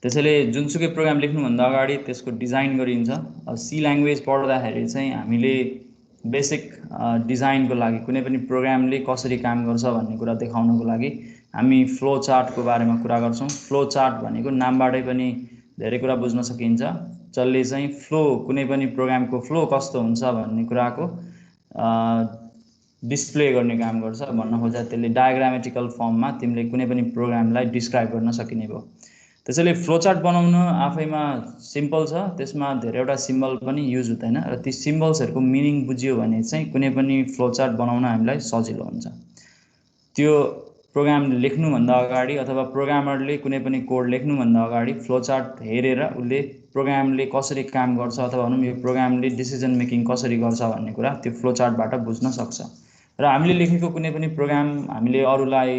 त्यसैले जुनसुकै प्रोग्राम लेख्नुभन्दा अगाडि त्यसको डिजाइन गरिन्छ। सी ल्याङ्ग्वेज पढ्दाखेरि चाहिँ हामीले बेसिक डिजाइनको लागि कुनै पनि प्रोग्रामले कसरी काम गर्छ भन्ने कुरा देखाउनको लागि हामी फ्लो चार्टको बारेमा कुरा गर्छौँ। फ्लो चार्ट भनेको नामबाटै पनि धेरै कुरा बुझ्न सकिन्छ। जसले चाहिँ फ्लो कुनै पनि प्रोग्रामको फ्लो कस्तो हुन्छ भन्ने कुराको डिस्प्ले गर्ने काम गर्छ। भन्न खोज्दा त्यसले डायग्रामेटिकल फर्ममा तिमीले कुनै पनि प्रोग्रामलाई डिस्क्राइब गर्न सकिने भयो। त्यसैले फ्लोचार्ट बनाउन आफैमा सिम्पल छ, त्यसमा धेरैवटा सिम्बल पनि युज हुँदैन र ती सिम्बल्सहरूको मिनिङ बुझ्यो भने चाहिँ कुनै पनि फ्लोचार्ट बनाउन हामीलाई सजिलो हुन्छ। त्यो प्रोग्राम लेख्नुभन्दा अगाडि अथवा प्रोग्रामरले कुनै पनि कोड लेख्नुभन्दा अगाडि फ्लोचार्ट हेरेर उसले प्रोग्रामले कसरी काम गर्छ अथवा भनौँ यो प्रोग्रामले डिसिजन मेकिङ कसरी गर्छ भन्ने कुरा त्यो फ्लोचार्टबाट बुझ्न सक्छ। र हामीले लेखेको कुनै पनि प्रोग्राम हामीले अरूलाई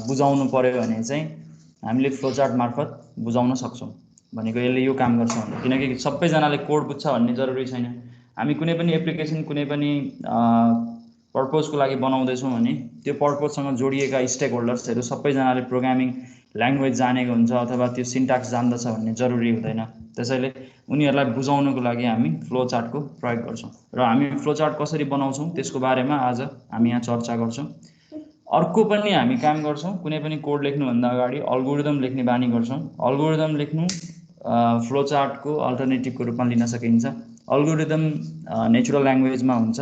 बुझाउनु पर्यो भने चाहिँ हामीले फ्लोचार्ट मार्फत बुझाउन सक्छौँ। भनेको यसले यो काम गर्छ भने, किनकि सबैजनाले कोड बुझ्छ भन्ने जरुरी छैन। हामी कुनै पनि एप्लिकेसन कुनै पनि पर्पजको लागि बनाउँदैछौँ भने त्यो पर्पजसँग जोडिएका स्टेक होल्डर्सहरू सबैजनाले प्रोग्रामिङ ल्याङ्ग्वेज जानेको हुन्छ अथवा त्यो सिन्ट्याक्स जान्दछ भन्ने जरुरी हुँदैन। त्यसैले उनीहरूलाई बुझाउनको लागि हामी फ्लोचार्टको प्रयोग गर्छौँ र हामी फ्लोचार्ट कसरी बनाउँछौँ त्यसको बारेमा आज हामी यहाँ चर्चा गर्छौँ। अर्को पनि हामी काम गर्छौँ, कुनै पनि कोड लेख्नुभन्दा अगाडि अल्गोरिदम लेख्ने बानी गर्छौँ। अल्गोरिदम लेख्नु फ्लोचार्टको अल्टरनेटिभको रूपमा लिन सकिन्छ। अल्गोरिदम नेचुरल ल्याङ्ग्वेजमा हुन्छ,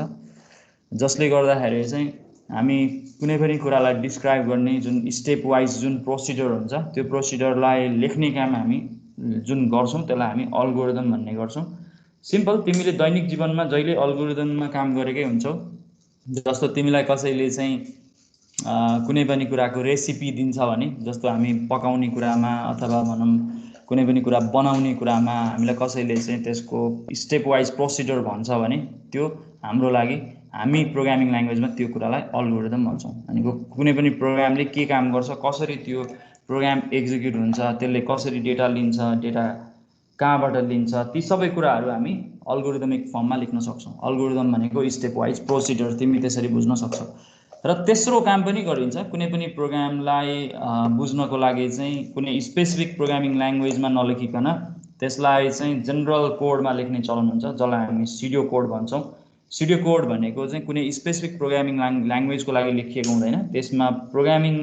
जसले गर्दाखेरि चाहिँ हामी कुनै पनि कुरालाई डिस्क्राइब गर्ने जुन स्टेप वाइज जुन प्रोसिजर हुन्छ त्यो प्रोसिजरलाई लेख्ने काम हामी जुन गर्छौँ त्यसलाई हामी अल्गोरिदम भन्ने गर्छौँ। सिम्पल, तिमीले दैनिक जीवनमा जहिले अल्गोरिदममा काम गरेकै हुन्छौ। जस्तो तिमीलाई कसैले चाहिँ कुनै पनि कुराको रेसिपी दिन्छ भने, जस्तो हामी पकाउने कुरामा अथवा भनौँ कुनै पनि कुरा बनाउने कुरामा हामीलाई कसैले चाहिँ त्यसको स्टेप वाइज प्रोसिजर भन्छ भने त्यो हाम्रो लागि हामी प्रोग्रामिङ ल्याङ्ग्वेजमा त्यो कुरालाई अल्गोरिदम भन्छौँ। भनेको कुनै पनि प्रोग्रामले के काम गर्छ, कसरी त्यो प्रोग्राम एक्जिक्युट हुन्छ, त्यसले कसरी डेटा लिन्छ, डेटा कहाँबाट लिन्छ, ती सबै कुराहरू हामी अल्गोरिदमिक फर्ममा लेख्न सक्छौँ। अल्गोरिदम भनेको स्टेप वाइज प्रोसिजर, तिमी त्यसरी बुझ्न सक्छौ। र तेस्रो काम पनि गरिन्छ, कुनै पनि प्रोग्रामलाई बुझ्नको लागि चाहिँ कुनै स्पेसिफिक प्रोग्रामिङ ल्याङ्ग्वेजमा नलेखिकन त्यसलाई चाहिँ जेनरल कोडमा लेख्ने चलन हुन्छ, जसलाई हामी सिडियो कोड भन्छौँ। सिडियो कोड भनेको चाहिँ कुनै स्पेसिफिक प्रोग्रामिङ ल्याङ्ग्वेजको लागि लेखिएको हुँदैन, त्यसमा प्रोग्रामिङ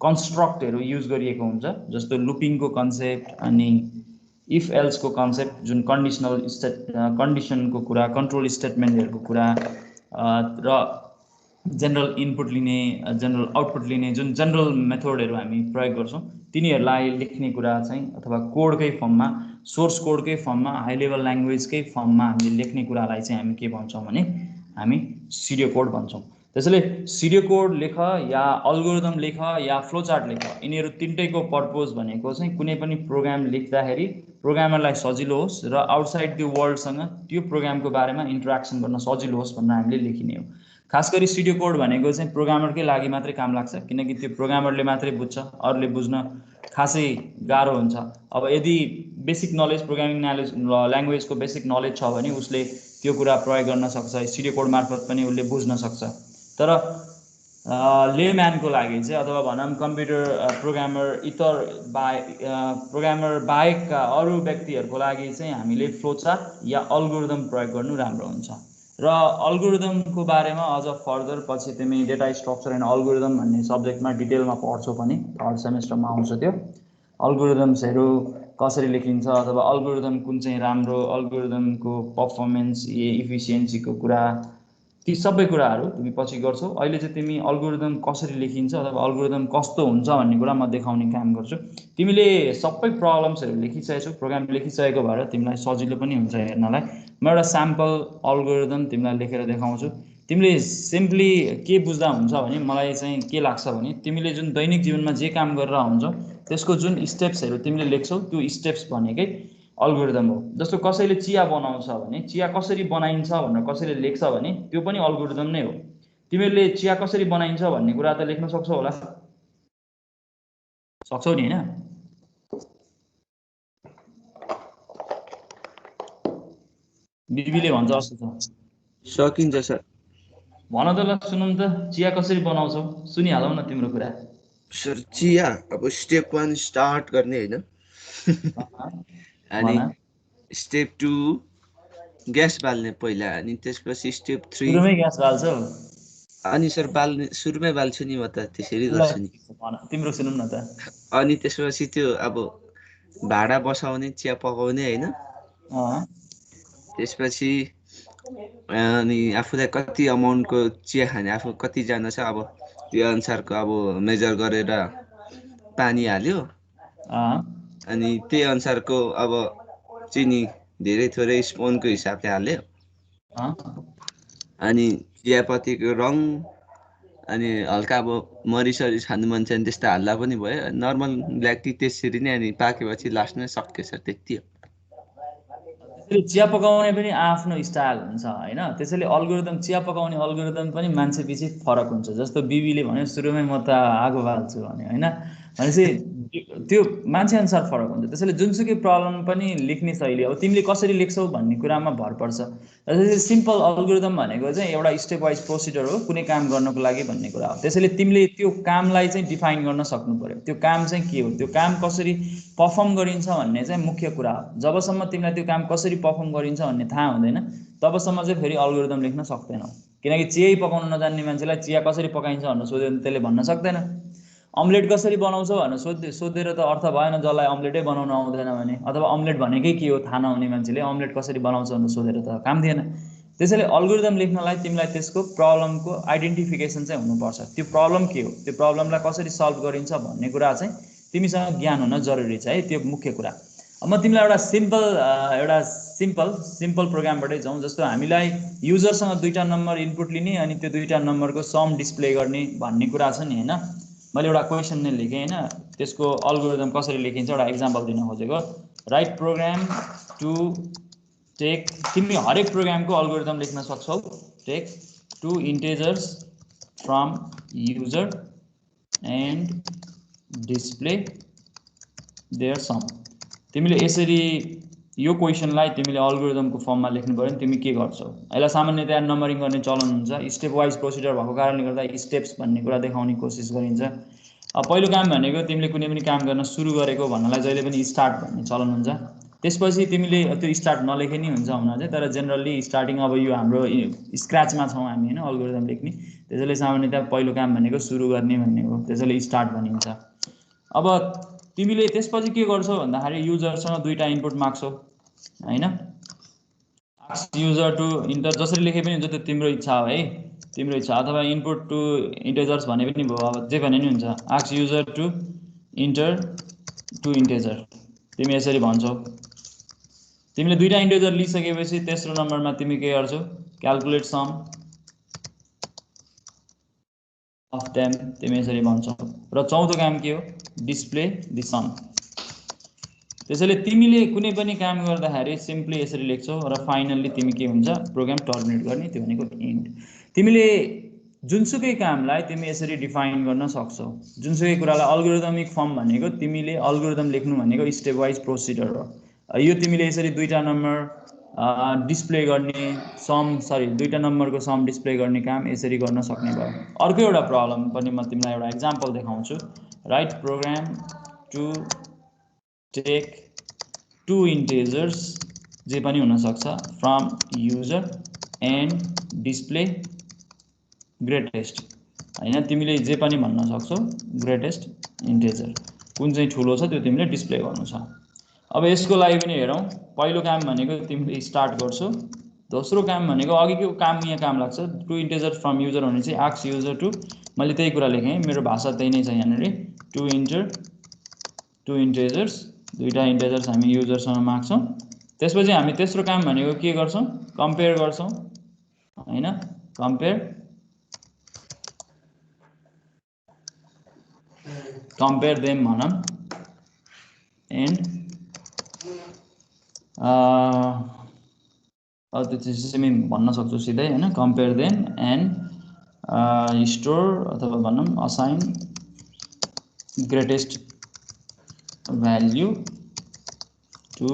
कन्स्ट्रक्टहरू युज गरिएको हुन्छ। जस्तो लुपिङको कन्सेप्ट अनि इफ एल्सको कन्सेप्ट, जुन कन्डिसनको कुरा, कन्ट्रोल स्टेटमेन्टहरूको कुरा र जेनरल इनपुट लिने, जेनरल आउटपुट लिने जुन जेनरल मेथडहरू हामी प्रयोग गर्छौँ तिनीहरूलाई लेख्ने कुरा चाहिँ अथवा कोडकै फर्ममा, सोर्स कोडकै फर्ममा, हाई लेभल ल्याङ्ग्वेजकै फर्ममा हामीले लेख्ने कुरालाई चाहिँ हामी के भन्छौँ भने हामी सिडियो कोड भन्छौँ। त्यसैले सिडियो कोड लेख या अल्गोरिदम लेख या फ्लोचार्ट लेख, यिनीहरू तिनटैको पर्पज भनेको चाहिँ कुनै पनि प्रोग्राम लेख्दाखेरि प्रोग्रामरलाई सजिलो होस् र आउटसाइड त्यो वर्ल्डसँग त्यो प्रोग्रामको बारेमा इन्टरेक्सन गर्न सजिलो होस् भनेर हामीले लेखिने हो। खास गरी सिडियो कोड भनेको चाहिँ प्रोग्रामरकै लागि मात्रै काम लाग्छ, किनकि त्यो प्रोग्रामरले मात्रै बुझ्छ, अरूले बुझ्न खासै गाह्रो हुन्छ। अब यदि बेसिक नलेज, प्रोग्रामिङ नलेज, ल्याङ्ग्वेजको बेसिक नलेज छ भने उसले त्यो कुरा प्रयोग गर्न सक्छ, सिडियो कोड मार्फत पनि उसले बुझ्न सक्छ। तर लेम्यानको लागि चाहिँ अथवा भनौँ कम्प्युटर प्रोग्रामर बाहेकका अरू व्यक्तिहरूको लागि चाहिँ हामीले फ्लोचार्ट या अल्गोरिदम प्रयोग गर्नु राम्रो हुन्छ। र अल्गोरिदमको बारेमा अझ फर्दर पछि तिमी डेटा स्ट्रक्चर एन्ड अल्गोरिदम भन्ने सब्जेक्टमा डिटेलमा पढ्छौ पनि, थर्ड सेमेस्टरमा आउँछ त्यो। अल्गोरिदम्सहरू कसरी लेखिन्छ अथवा अल्गोरिदम कुन चाहिँ राम्रो, अल्गोरिदमको पर्फर्मेन्स, इफिसियन्सीको कुरा, ती सबै कुराहरू तिमी पछि गर्छौ। अहिले चाहिँ तिमी अल्गोरिदम कसरी लेखिन्छ अथवा अल्गोरिदम कस्तो हुन्छ भन्ने कुरा म देखाउने काम गर्छु। तिमीले सबै प्रब्लम्सहरू लेखिसकेछौ, प्रोग्राम लेखिसकेको भएर तिमीलाई सजिलो पनि हुन्छ हेर्नलाई। म एउटा स्याम्पल अल्गोरिदम तिमीलाई लेखेर देखाउँछु। तिमीले सिम्पली के बुझ्दा हुन्छ भने मलाई चाहिँ के लाग्छ भने तिमीले जुन दैनिक जीवनमा जे काम गरेर हुन्छौ त्यसको जुन स्टेप्सहरू तिमीले लेख्छौ त्यो स्टेप्स भनेकै अल्गोरिदम हो। जस्तो कसैले चिया बनाउँछ भने चिया कसरी बनाइन्छ भनेर कसैले लेख्छ भने त्यो पनि अल्गोरिदम नै हो। तिमीले चिया कसरी बनाइन्छ भन्ने कुरा त लेख्न सक्छौ होला, सक्छौ नि हैन? बिबीले भन्छ जस्तो छ। सकिन्छ सर। भन त ल, सुनौँ त, चिया कसरी बनाउँछौ? सुनिहालौ न तिम्रो कुरा। सर चिया अब स्टेप 1 स्टार्ट गर्ने हैन, अनि स्टेप 2 ग्यास बाल्ने पहिला, अनि त्यसपछि स्टेप 3 सुरुमै ग्यास बाल्छौ? अनि सर बाल्ने सुरुमै बाल्छु नि म त, त्यसरी ल गर्छु नि। भन, तिम्रो सुनौँ न त। अनि त्यसपछि त्यो अब भाडा बसाउने, चिया पकाउने होइन। त्यसपछि अनि आफूलाई कति अमाउन्टको चिया खाने, आफू कतिजना छ अब त्यो अनुसारको अब मेजर गरेर पानी हाल्यो। अनि त्यही अनुसारको अब चिनी धेरै थोरै स्पुनको हिसाबले हाल्यो। अनि चियापत्तीको रङ, अनि हल्का अब मरिसरिस खानु मन छ भने त्यस्तो हाल्दा पनि भयो। नर्मल ब्ल्याक टी त्यसरी नै, अनि पाकेपछि लास्टमा सक्यो सर, त्यति हो। त्यसैले चिया पकाउने पनि आफ्नो स्टाइल हुन्छ होइन। त्यसैले अल्गोरिदम, चिया पकाउने अल्गोरिदम पनि मान्छे पछि फरक हुन्छ। जस्तो बिबीले भन्यो सुरुमै म त आगो बाल्छु भने होइन, भनेपछि त्यो मान्छे अनुसार फरक हुन्छ। त्यसैले जुनसुकै प्रब्लम पनि लेख्ने शैली, अब तिमीले कसरी लेख्छौ भन्ने कुरामा भर पर्छ। त्यसैले सिम्पल अल्गोरिदम भनेको चाहिँ एउटा स्टेप वाइज प्रोसिडर हो कुनै काम गर्नको लागि भन्ने कुरा हो। त्यसैले तिमीले त्यो कामलाई चाहिँ डिफाइन गर्न सक्नु पर्यो, त्यो काम चाहिँ के हो, त्यो काम कसरी पर्फर्म गरिन्छ भन्ने चाहिँ मुख्य कुरा हो। जबसम्म तिमीलाई त्यो काम कसरी पर्फर्म गरिन्छ भन्ने थाहा हुँदैन तबसम्म चाहिँ फेरि अल्गोरिदम लेख्न सक्दैनौ। किनकि चियै पकाउन नजान्ने मान्छेलाई चिया कसरी पकाइन्छ भनेर सोध्यो भने त्यसले भन्न सक्दैन। अम्लेट कसरी बनाउँछौ भनेर सोधेर त अर्थ भएन, जसलाई अम्लेटै बनाउन आउँदैन भने, अथवा अम्लेट भनेकै के हो थाहा नहुने मान्छेले अम्लेट कसरी बनाउँछ भनेर सोधेर त काम दिएन। त्यसैले अल्गोरिदम लेख्नलाई तिमीलाई त्यसको प्रब्लमको आइडेन्टिफिकेसन चाहिँ हुनुपर्छ। त्यो प्रब्लम के हो, त्यो प्रब्लमलाई कसरी सल्भ गरिन्छ भन्ने कुरा चाहिँ तिमीसँग ज्ञान हुन जरुरी छ है, त्यो मुख्य कुरा। म तिमीलाई एउटा सिम्पल प्रोग्रामबाटै जाउँ। जस्तो हामीलाई युजरसँग दुईवटा नम्बर इनपुट लिने अनि त्यो दुईवटा नम्बरको सम डिस्प्ले गर्ने भन्ने कुरा छ नि होइन। मैले एउटा क्वेसन नै लेखेँ होइन, त्यसको अल्गोरिदम कसरी लेखिन्छ एउटा इक्जाम्पल दिन खोजेको। राइट प्रोग्राम टु टेक, तिमी हरेक प्रोग्रामको अल्गोरिदम लेख्न सक्छौ। Take 2 integers from user and display their sum. तिमीले यसरी यो क्वेसनलाई तिमीले अल्गोरिदमको फर्ममा लेख्नु पऱ्यो भने तिमी के गर्छौ? यसलाई सामान्यतया नम्बरिङ गर्ने चलन हुन्छ, स्टेप वाइज प्रोसिडर भएको कारणले गर्दा स्टेप्स भन्ने कुरा देखाउने कोसिस गरिन्छ। पहिलो काम भनेको तिमीले कुनै पनि काम गर्न सुरु गरेको भन्नलाई जहिले पनि स्टार्ट भन्ने चलन हुन्छ। त्यसपछि तिमीले त्यो स्टार्ट नलेखे नि हुन्छ हुन चाहिँ, तर जेनरली स्टार्टिङ अब यो हाम्रो स्क्रैचमा छौँ हामी होइन अल्गोरिदम लेख्ने, त्यसैले सामान्यतया पहिलो काम भनेको सुरु गर्ने भन्ने हो, त्यसैले स्टार्ट भनिन्छ। अब तिमीले त्यसपछि के गर्छौ भन्दाखेरि युजरसँग दुईवटा इनपुट माग्छौ होइन। आस्क युजर टु इन्टर जसरी लेखे पनि हुन्छ, त्यो तिम्रो इच्छा हो है, तिम्रो इच्छा। अथवा इनपुट टु इन्टेजर्स भने पनि भयो, अब जे भने नि हुन्छ। Ask user to enter 2 integer, तिमी यसरी भन्छौ। तिमीले दुईवटा इन्टेजर लिइसकेपछि तेस्रो नम्बरमा तिमी के गर्छौ? क्यालकुलेट सम अफ देम, तिमी यसरी भन्छौ। र चौथो काम के हो? Display the sum. त्यसैले तिमीले कुनै पनि काम गर्दाखेरि सिम्पली यसरी लेख्छौ र फाइनल्ली तिमी के हुन्छ? प्रोग्राम टर्मिनेट गर्ने, त्यो भनेको इन्ड। तिमीले जुनसुकै कामलाई तिमी यसरी डिफाइन गर्न सक्छौ। जुनसुकै कुरालाई अल्गोरिदमिक फर्म भनेको तिमीले अल्गोरिदम लेख्नु भनेको स्टेप वाइज प्रोसिडर हो। यो तिमीले यसरी दुईवटा नम्बर डिस्प्ले गर्ने दुईवटा नम्बरको सम डिस्प्ले गर्ने काम यसरी गर्न सक्ने भयो। अर्को एउटा प्रब्लम पनि म तिमीलाई एउटा इक्जाम्पल देखाउँछु। Write program to take 2 integers, जे पनि हुनसक्छ, from user and display greatest होइन। तिमीले जे पनि भन्न सक्छौ, ग्रेटेस्ट इन्टेजर कुन चाहिँ ठुलो छ त्यो तिमीले डिस्प्ले गर्नु छ। अब यसको लागि पनि हेरौँ। पहिलो काम भनेको तिमीले स्टार्ट गर्छौ, दोस्रो काम भनेको अघिको काम यहाँ काम लाग्छ। 2 integer फ्रम युजर भने चाहिँ आस्क युजर टु, मैले त्यही कुरा लेखेँ, मेरो भाषा त्यही नै छ यहाँनिर। 2 integers, दुईवटा इन्टेजर्स हामी युजरसँग माग्छौँ। त्यसपछि हामी तेस्रो काम भनेको के गर्छौँ? कम्पेयर गर्छौँ होइन। कम्पेयर देम भनौँ एन्ड त्यो चाहिँ तिमी भन्न सक्छौ सिधै होइन। कम्पेयर देम एन्ड स्टोर अथवा भनौँ assign greatest value to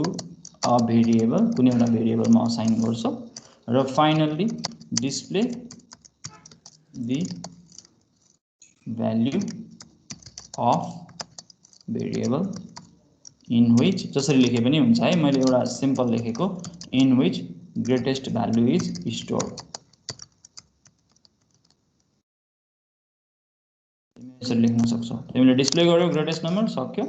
a variable, कुनै एउटा भेरिएबलमा असाइन गर्छौ। र finally display the value of variable in which जसरी लेखे पनि हुन्छ है, मैले एउटा सिम्पल लेखेको in which greatest value is stored. यसरी लेख्न सक्छौ। तिमीले डिस्प्ले गर्यौ ग्रेटेस्ट नम्बर, सक्यो।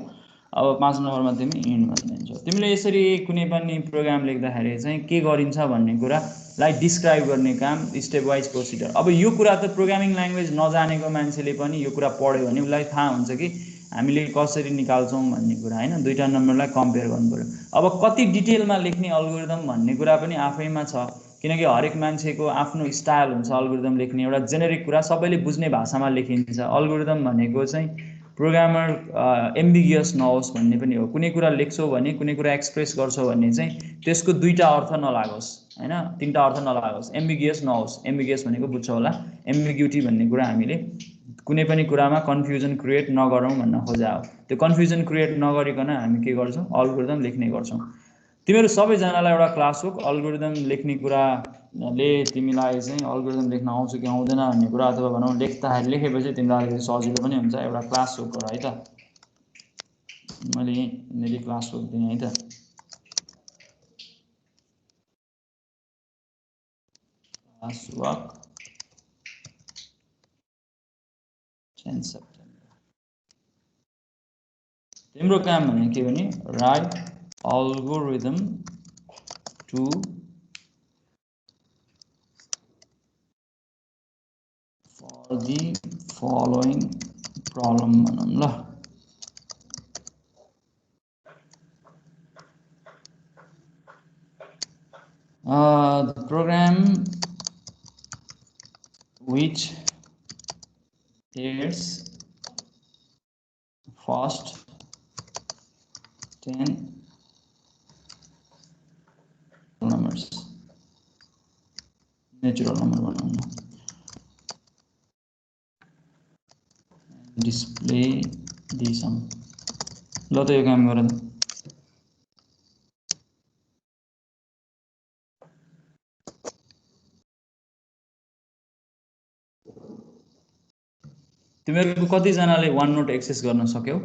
अब 5 नम्बरमा तिमी इन्ड भनिदिन्छौ। तिमीले यसरी कुनै पनि प्रोग्राम लेख्दाखेरि चाहिँ के गरिन्छ भन्ने कुरालाई डिस्क्राइब गर्ने काम, स्टेप वाइज प्रोसिडर। अब यो कुरा त प्रोग्रामिङ ल्याङ्ग्वेज नजानेको मान्छेले पनि यो कुरा पढ्यो भने उसलाई थाहा हुन्छ कि हामीले कसरी निकाल्छौँ भन्ने कुरा हैन। दुईटा नम्बरलाई कम्पेयर गर्नु पर्यो। अब कति डिटेलमा लेख्ने अल्गोरिदम भन्ने कुरा पनि आफैमा छ, किनकि हरेक मान्छेको आफ्नो स्टाइल हुन्छ अल्गोरिदम लेख्ने। एउटा जेनेरिक कुरा सबैले बुझ्ने भाषामा लेखिन्छ। अल्गोरिदम भनेको चाहिँ प्रोग्रामर एम्बिगियस नहोस् भन्ने पनि हो। कुनै कुरा लेख्छौ भने, कुनै कुरा एक्सप्रेस गर्छौ भने चाहिँ त्यसको दुईटा अर्थ नलागोस् हैन, तीनटा अर्थ नलागोस्, एम्बिगियस नहोस्। एम्बिगियस भनेको बुझ्छौ होला, एम्बिग्युटी भन्ने कुरा हामीले कुनै पनि कुरामा कन्फ्युजन क्रिएट नगरौँ भन्न खोजा हो। त्यो कन्फ्युजन क्रिएट नगरिकन हामी के गर्छौँ, अल्गोरिदम लेख्ने गर्छौँ। तिमीहरू सबैजनालाई एउटा क्लास हो अल्गोरिदम लेख्ने कुराले तिमीलाई चाहिँ अल्गोरिदम लेख्न आउँछ कि आउँदैन भन्ने कुरा, अथवा भनौँ लेख्दाखेरि लेखेपछि तिमीलाई अलिकति सजिलो पनि हुन्छ। एउटा क्लास हो है त, मैले यहाँनिर क्लास हो दिएँ है त। Class work 10 September. तिम्रो काम भनेको के भने write algorithm to for the following problem भनौँ ल। The program which adds first 10 numbers, natural number बनाउनु, display the sum। ल त यो काम गर त। तिमीहरूको कतिजनाले वान नोट एक्सेस गर्न सक्यौ?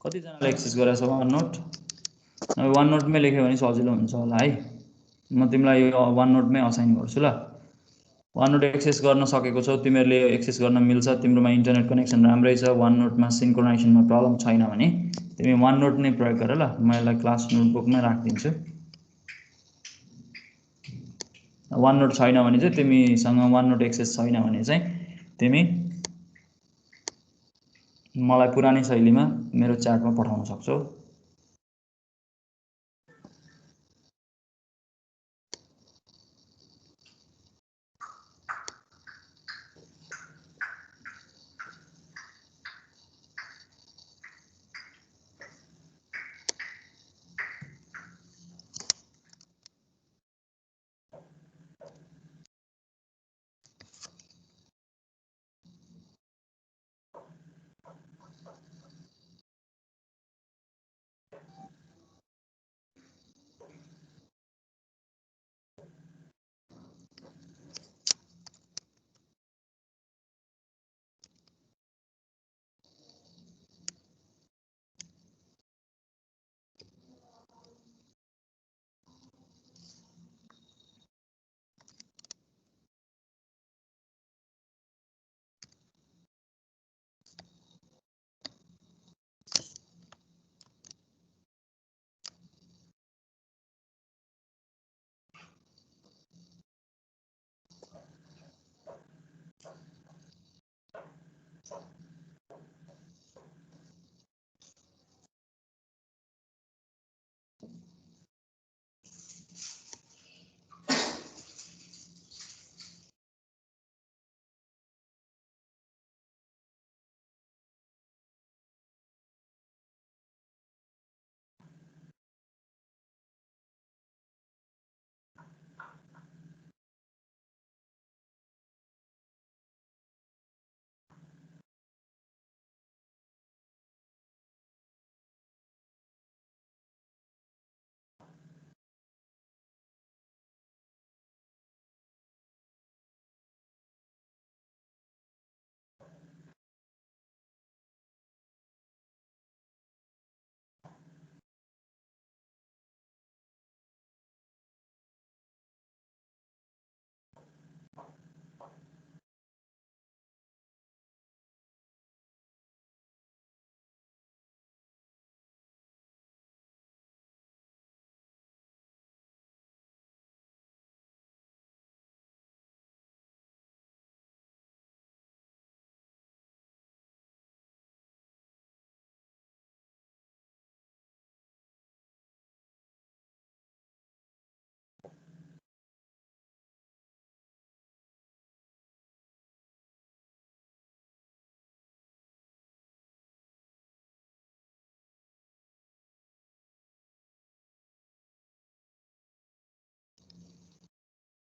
कतिजनाले एक्सेस गरेछ वान नोट? वान नोटमै लेख्यो भने सजिलो हुन्छ होला है। म तिमीलाई यो वान नोटमै असाइन गर्छु ल। वान नोट एक्सेस गर्न सकेको छौ, तिमीहरूले एक्सेस गर्न मिल्छ, तिम्रोमा इन्टरनेट कनेक्सन राम्रै छ, वान नोटमा सिन्क्रोनाइजेसनमा प्रब्लम छैन भने तिमी वान नोट नै प्रयोग गर ल। म यसलाई क्लास नोटबुकमै राखिदिन्छु। वान नोट छैन भने चाहिँ तिमीसँग वान नोट एक्सेस छैन भने चाहिँ तिमी मलाई पुरानै शैलीमा मेरो च्याटमा पठाउन सक्छौ।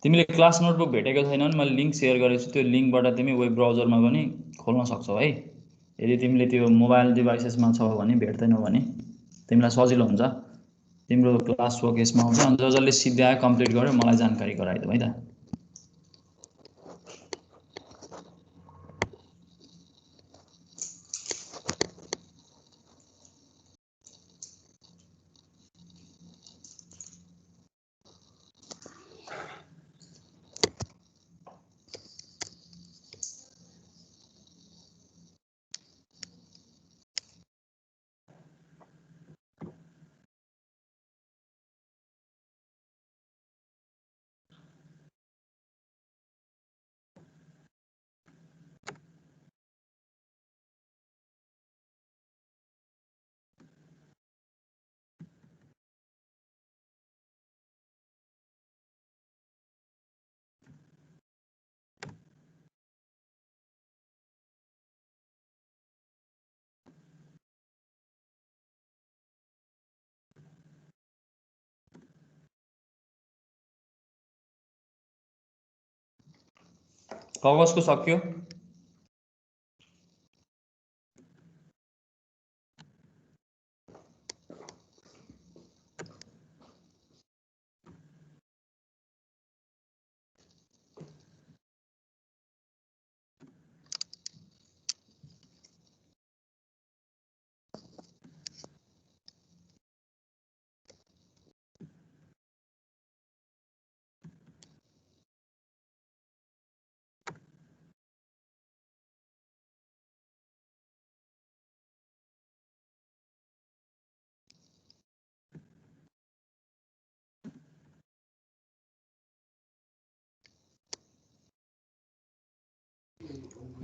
तिमीले क्लास नोटबुक भेटेको छैनौ भने मैले लिङ्क सेयर गरेको छु, त्यो लिङ्कबाट तिमी वेब ब्राउजरमा पनि खोल्न सक्छौ है। यदि तिमीले त्यो मोबाइल डिभाइसेसमा छौ भने भेट्दैनौ भने तिमीलाई सजिलो हुन्छ, तिम्रो क्लास वर्क यसमा आउँछ। अनि जसले सिद्ध्यायो कम्प्लिट गर्यो मलाई जानकारी गराइदेऊ है त। कागजको सक्यो?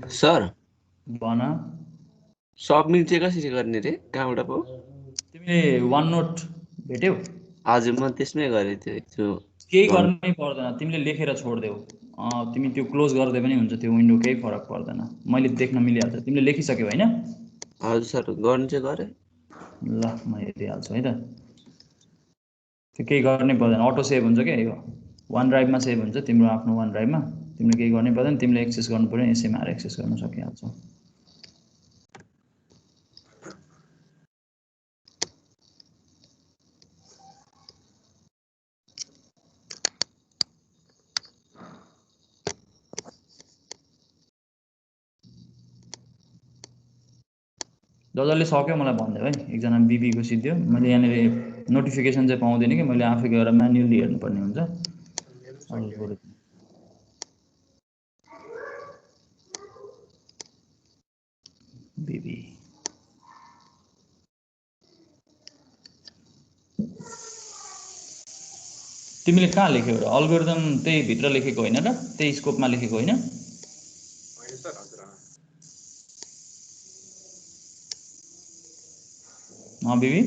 सर भन। सबमिट चाहिँ कसरी गर्ने रे, कहाँबाट पो? तिमीले वान नोट भेट्यौ? हजुर म त्यसमै गरेको थियो। केही गर्नै पर्दैन, तिमीले लेखेर छोड्देऊ। तिमी त्यो क्लोज गर्दै पनि हुन्छ, त्यो विन्डो केही फरक पर्दैन, मैले देख्न मिलिहाल्छ। तिमीले लेखिसक्यौ होइन? हजुर सर गर्नु चाहिँ गरेँ। ल म हेरिहाल्छु है त। त्यो केही गर्नै पर्दैन, अटो सेभ हुन्छ क्या यो, वान ड्राइभमा सेभ हुन्छ तिम्रो आफ्नो वान ड्राइभमा। तिमीले केही गर्नै पर्दैन, तिमीले एक्सेस गर्नु पर्यो, यसैमा आएर एक्सेस गर्न सकिहाल्छौ। जसले सक्यो मलाई भनिदेऊ है। एकजना बिबीको सिद्धियो, मैले यहाँनिर नोटिफिकेसन चाहिँ पाउँदैन कि, मैले आफै गएर म्यानुअली हेर्नुपर्ने हुन्छ। बिबी तिमीले कहाँ लेख्यौ र? अल्गोरिदम त्यही भित्र लेखेको होइन र? त्यही स्कोपमा लेखेको होइन? बिबी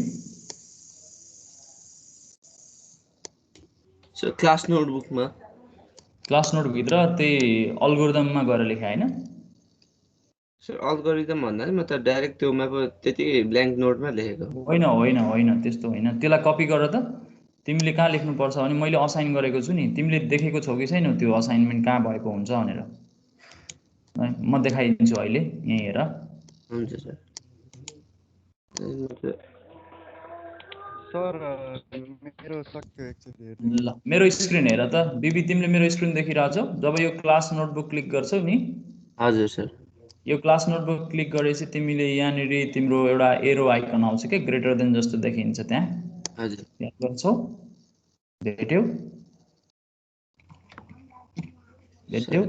क्लास नोटबुकमा, क्लास नोटभित्र त्यही अल्गोरिदममा गएर लेखे होइन? सर अल्गोरिदम भन्दा नि म त डाइरेक्ट त्योमा पो त्यति ब्ल्याङ्क नोटमा लेखेको। होइन होइन होइन, त्यस्तो होइन। त्यसलाई कपी गर त। तिमीले कहाँ लेख्नुपर्छ भने मैले असाइन गरेको छु नि, तिमीले देखेको छौ कि छैनौ त्यो असाइनमेन्ट कहाँ भएको हुन्छ भनेर? म देखाइदिन्छु अहिले, यहीँ हेर। हुन्छ सर। सर मेरो सक्यो एक्चुअली। ल मेरो स्क्रिन हेर त बिबी, तिमीले मेरो स्क्रिन देखिरहेछौ? जब यो क्लास नोटबुक क्लिक गर्छौ नि, हजुर सर, यो क्लास नोटबुक क्लिक गरेपछि तिमीले यहाँनिर तिम्रो एउटा एरो आइकन आउँछ के, ग्रेटर देन जस्तो देखिन्छ त्यहाँ। हजुर याद गर्छौ? भेट्यौ? भेट्यौ?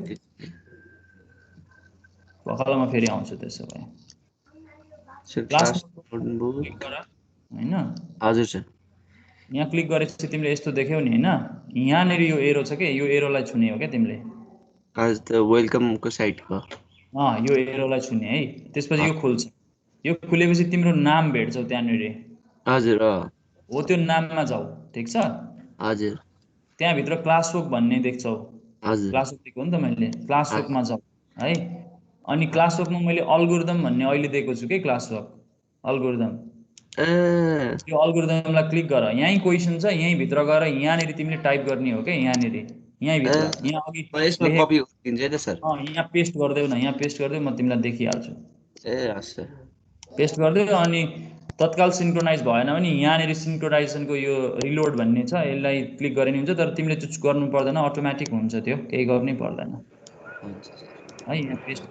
पखालामा फेरि आउँछु त्यसो भए। क्लास नोटबुक क्लिक गर होइन? हजुर सर। यहाँ क्लिक गरेपछि तिमीले यस्तो देख्यौ नि होइन? यहाँनिर यो एरो छ कि, यो एरोलाई छुने हो क्या तिमीले। आज त वेलकमको साइटको। यो एरोलाई छुने है। त्यसपछि यो खुल्छ। यो खुलेपछि तिम्रो नाम भेट्छौ त्यहाँनिर। हजुर हो त्यो नाममा जाऊ, ठिक छ? हजुर त्यहाँभित्र क्लास वर्क भन्ने देख्छौ। हजुर क्लास वर्क दिएको हो नि त मैले, क्लास वर्कमा जाऊ है। अनि क्लास वर्कमा मैले अल्गोरिदम भन्ने अहिले दिएको छु कि, क्लास वर्क अल्गोरिदम। यो अल्गोरिदमलाई क्लिक गर, यहीँ क्वेसन छ, यहीँ भित्र गएर यहाँनिर तिमीले टाइप गर्ने हो क्या, यहाँनिर यहीँभित्र यहाँ अघि यसमा लेखेको कपी गरिदिन्छ है त सर? यहाँ पेस्ट गरिदेऊ न, यहाँ पेस्ट गरिदेऊ, म तिमीलाई देखिहाल्छु। ए हस् सर। पेस्ट गरिदेऊ अनि तत्काल सिन्क्रोनाइज भएन भने यहाँनिर सिन्क्रोनाइजेसनको यो रिलोड भन्ने छ, यसलाई क्लिक गर्ने हुन्छ, तर तिमीले त्यो गर्नु पर्दैन, अटोमेटिक हुन्छ, त्यो केही गर्नै पर्दैन है। यहाँ पेस्ट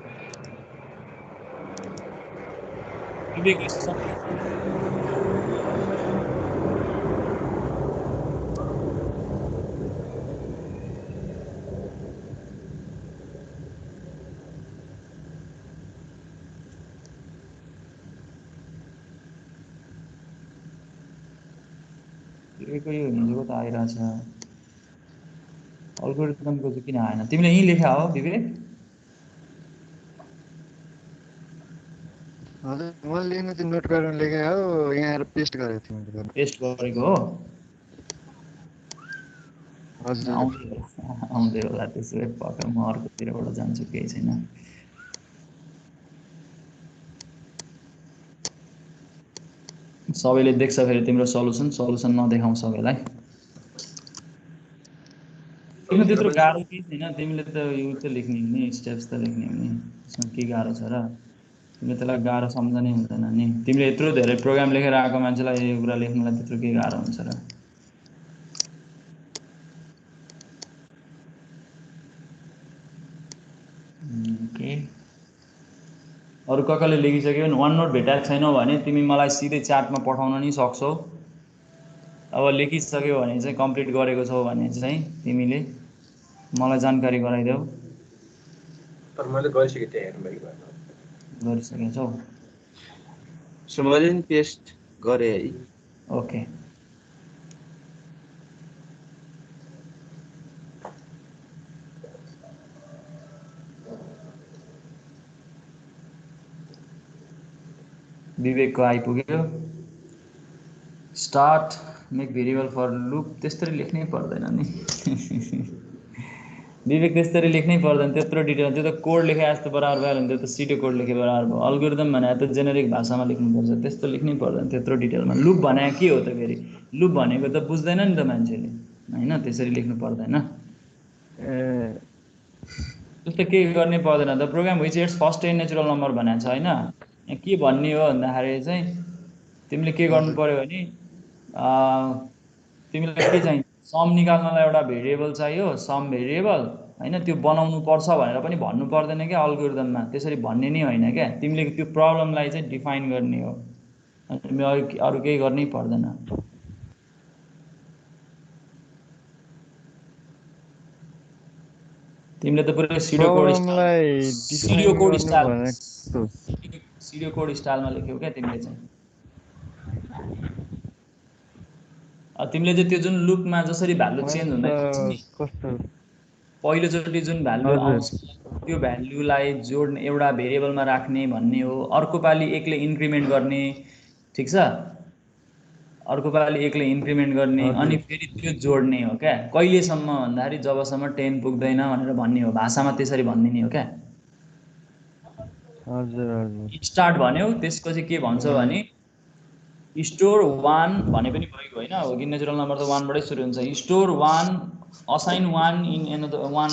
यो हिजोको त आइरहेछ, अल्गोरिदमको चाहिँ किन आएन? तिमीले यहीँ लेखा हो विवेक? हजुर मैले लेख्नु चाहिँ नोट गरेर लेखेँ हो, यहाँ आएर पेस्ट गरेको थिएँ मैले। पेस्ट गरेको हो? हजुर आउँदै होला त्यसो भए पक्का, म अर्कोतिरबाट जान्छु, केही छैन। सबैले देख्छ फेरि तिम्रो सल्युसन नदेखाउँ सबैलाई। तिम्रो त्यत्रो गाह्रो केही छैन, तिमीले त यो त लेख्ने हो नि, स्टेप्स त लेख्ने हो नि, त्यसमा के गाह्रो छ र? तिमीले त्यसलाई गाह्रो सम्झनै हुँदैन नि। तिमीले यत्रो धेरै प्रोग्राम लेखेर आएको मान्छेलाई यो कुरा लेख्नलाई त्यत्रो के गाह्रो हुन्छ र? ओके, अरू कसले लेखिसक्यो भने वान नोट भेटाएको छैनौ भने तिमी मलाई सिधै च्याटमा पठाउन नि सक्छौ। अब लेखिसक्यो भने चाहिँ कम्प्लिट गरेको छौ भने चाहिँ तिमीले मलाई जानकारी गराइदेऊ। तर मैले गरिसकेँ त्यहाँ हेर्नु भएको भएन। गरिसकेछौ? सो मैले नि पेस्ट गरेँ है। ओके, विवेकको आइपुग्यो। Start make variable for loop, त्यसरी लेख्नै पर्दैन नि। विवेक त्यसरी लेख्नै पर्दैन, त्यत्रो डिटेल, त्यो त कोड लेखे जस्तो बराबर भयो भने त्यो त सिडो कोड लेखे बराबर भयो। अल्गोरिदम भने त जेनेरिक भाषामा लेख्नुपर्छ, त्यस्तो लेख्नै पर्दैन त्यत्रो डिटेलमा। लुप भने के हो त फेरि? लुप भनेको त बुझ्दैन नि त मान्छेले, होइन? त्यसरी लेख्नु पर्दैन। त्यस्तो के गर्ने पर्दैन। The program which it's first and natural number भनेको छ, होइन? यहाँ के भन्ने हो भन्दाखेरि चाहिँ तिमीले के गर्नु पर्यो भने तिमीलाई के चाहिन्छ? सम निकाल्नलाई एउटा भेरिएबल चाहियो, सम भेरिएबल, होइन? त्यो बनाउनु पर्छ भनेर पनि भन्नु पर्दैन क्या अल्गोरिदममा, त्यसरी भन्ने नै होइन क्या। तिमीले त्यो प्रब्लमलाई चाहिँ डिफाइन गर्ने हो, तिमीले अरू केही गर्नै पर्दैन। तिमीले त पुरै सिडो कोड स्टाइलमा लेख्यौ क्या तिमीले चाहिँ। तिमीले चाहिँ त्यो जुन लुपमा जसरी भ्यालु चेन्ज हुँदैछ नि, पहिलोचोटि जुन भ्यालु आउँछ त्यो भ्यालुलाई जोड्ने, एउटा भेरिएबलमा राख्ने भन्ने हो। अर्को पालि एक्लै इन्क्रिमेन्ट गर्ने, ठिक छ? अर्को पालि एक्लै इन्क्रिमेन्ट गर्ने, अनि फेरि त्यो जोड्ने हो क्या। कहिलेसम्म भन्दाखेरि जबसम्म 10 पुग्दैन भनेर भन्ने हो, भाषामा त्यसरी भनिदिने हो क्या। स्टार्ट भन्यो, त्यसपछि के भन्छ भने स्टोर 1 भने पनि भएको होइन, हो कि? नेचुरल नम्बर त 1 बाटै सुरु हुन्छ। Store 1 assign 1 in another 1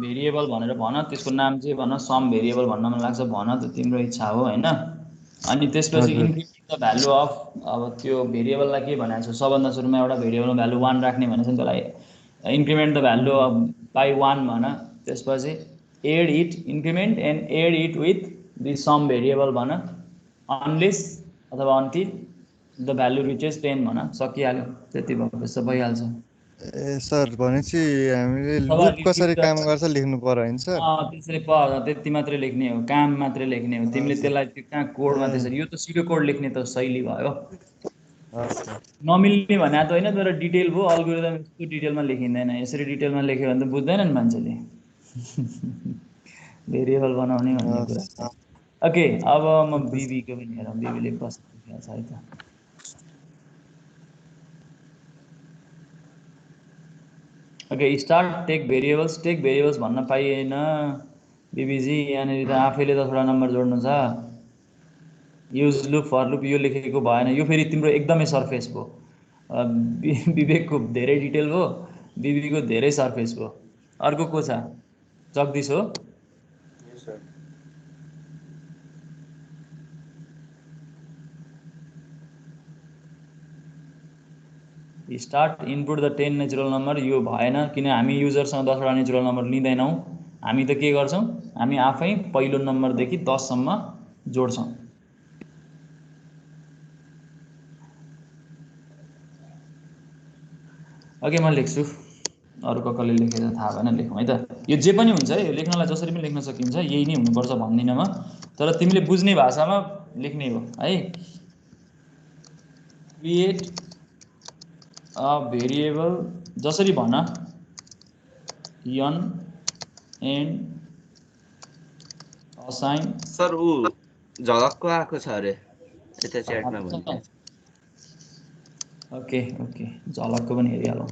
variable भनेर भन, त्यसको नाम चाहिँ भन, सम भेरिएबल भन्न मन लाग्छ भन, त तिम्रो इच्छा हो, होइन? अनि त्यसपछि इन्क्रिमेन्ट द भ्यालु अफ, अब त्यो भेरिएबललाई के भनेको छ? सबभन्दा सुरुमा एउटा भेरिएबलमा भ्यालु 1 राख्ने भनेको छ नि, त्यसलाई increment the value of by 1 भन। त्यसपछि add it, increment and add it with the sum variable भन, अनलेस अथवा अन्टिल द भ्यालु रिचेस 10 भन। सकिहाल्यो, त्यति भएपछि भइहाल्छ। ए सर, भनेपछि हामीले लुप कसरी काम गर्छ लेख्नु पर्यो हैन सर? त्यसरी त्यति मात्रै लेख्ने हो, काम मात्रै लेख्ने हो। तिमीले त्यसलाई त्यो कहाँ कोडमा त्यसरी, यो त सिडो कोड लेख्ने त शैली भयो। नमिल्ने भने त होइन, तर डिटेल भयो। अल्गोरिदम यस्तो डिटेलमा लेखिँदैन, यसरी डिटेलमा लेख्यो भने त बुझ्दैन नि मान्छेले। भेरिएबल बनाउने भन्ने कुरा। ओके, अब म बिबीको पनि हेरौँ, बिबीले कस्तो लेखेको छ है त। ओके, स्टार्ट टेक भेरिएबल्स भन्न पाइएन बिबीजी, यहाँनिर त आफैले त थोडा नम्बर जोड्नु छ। युज लुप फर लुप यो लेखेको भएन, यो फेरि तिम्रो एकदमै सर्फेस भयो। विवेकको धेरै डिटेल भयो, बिबीको धेरै सर्फेस भयो। अर्को को छ? जगदीश हो? Yes, sir. Start input the 10 natural number. यो भएन किन हामी युजरसँग 10 वटा नेचुरल नम्बर लिँदैनौँ। हामी त के गर्छौँ, हामी आफै पहिलो नम्बरदेखि 10 सम्म जोड्छौँ। ओके म लेख्छु, अरु कसले लेखेर थाहा भएन, लेखौँ है त। यो जे पनि हुन्छ है, यो लेख्नलाई जसरी पनि लेख्न सकिन्छ, यही नै हुनुपर्छ भन्दिनँ म, तर तिमीले बुझ्ने भाषामा लेख्ने हो है। क्रिएट अ भेरिएबल जसरी भन n एन्ड असाइन। सर ऊ झलकको आएको छ अरे यता च्याटमा भनिदिनु। ओके ओके, झलकको पनि हेरिहालौँ।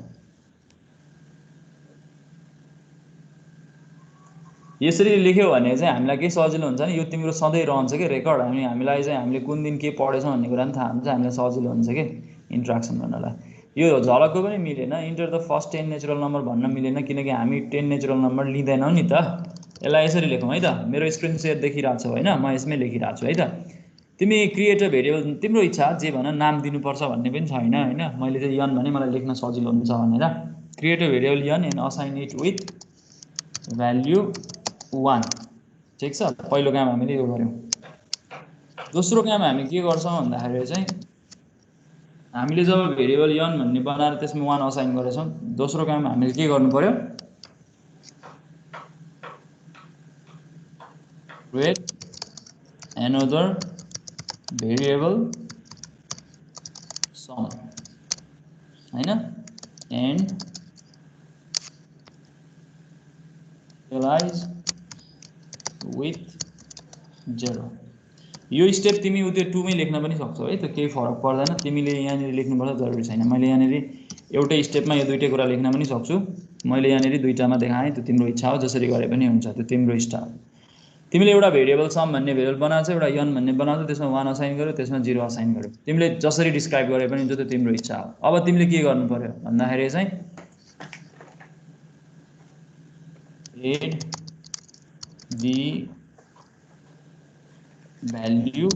यसरी लेख्यो भने चाहिँ हामीलाई के सजिलो हुन्छ नि, यो तिम्रो सधैँ रहन्छ कि रेकर्ड। हामीलाई चाहिँ हामीले कुन दिन के पढेछौँ भन्ने कुरा पनि थाहा हुन्छ, हामीलाई सजिलो हुन्छ कि इन्ट्रेक्सन गर्नलाई। यो झलकको पनि मिलेन, enter the first 10 natural number भन्न मिलेन किनकि हामी 10 नेचुरल नम्बर लिँदैनौँ नि त। यसलाई यसरी लेखौँ है त। मेरो स्क्रिन सेयर देखिरहेको छ होइन, म यसमै लेखिरहेको छु है त। तिमी क्रिएट अ भेरिएबल, तिम्रो इच्छा जे भन, नाम दिनुपर्छ भन्ने पनि छैन होइन। मैले चाहिँ यन भने मलाई लेख्न सजिलो हुन्छ भनेर create a variable N and assign it with value 1। ठिक छ, पहिलो काम हामीले यो गर्यौँ। दोस्रो काम हामी के गर्छौँ भन्दाखेरि चाहिँ हामीले जब भेरिएबल यन भन्ने बनाएर त्यसमा 1 असाइन गरेछौँ, दोस्रो काम हामीले के गर्नु पर्यो, create another variable sum हैन and initialize with 0। यो स्टेप तिमी उते 2 मै लेख्न पनि सक्छौ है, त केही फरक पर्दैन। तिमीले यहाँनिर लेख्नुपर्छ जरुरी छैन। मैले यहाँनिर एउटै स्टेपमा यो दुईटै कुरा लेख्न पनि सक्छु। मैले यहाँनिर दुईटामा देखाएँ, त्यो तिम्रो इच्छा हो, जसरी गरे पनि हुन्छ, त्यो तिम्रो इच्छा हो। तिमीले एउटा भेरिएबल सम भन्ने भेरिएबल बनाएको छ, एउटा यन भन्ने बनाएको छ, त्यसमा 1 असाइन गर्यो, त्यसमा 0 असाइन गर्यो। तिमीले जसरी डिस्क्राइब गरे पनि हुन्छ, त्यो तिम्रो इच्छा हो। अब तिमीले के गर्नु पर्यो भन्दाखेरि चाहिँ add the value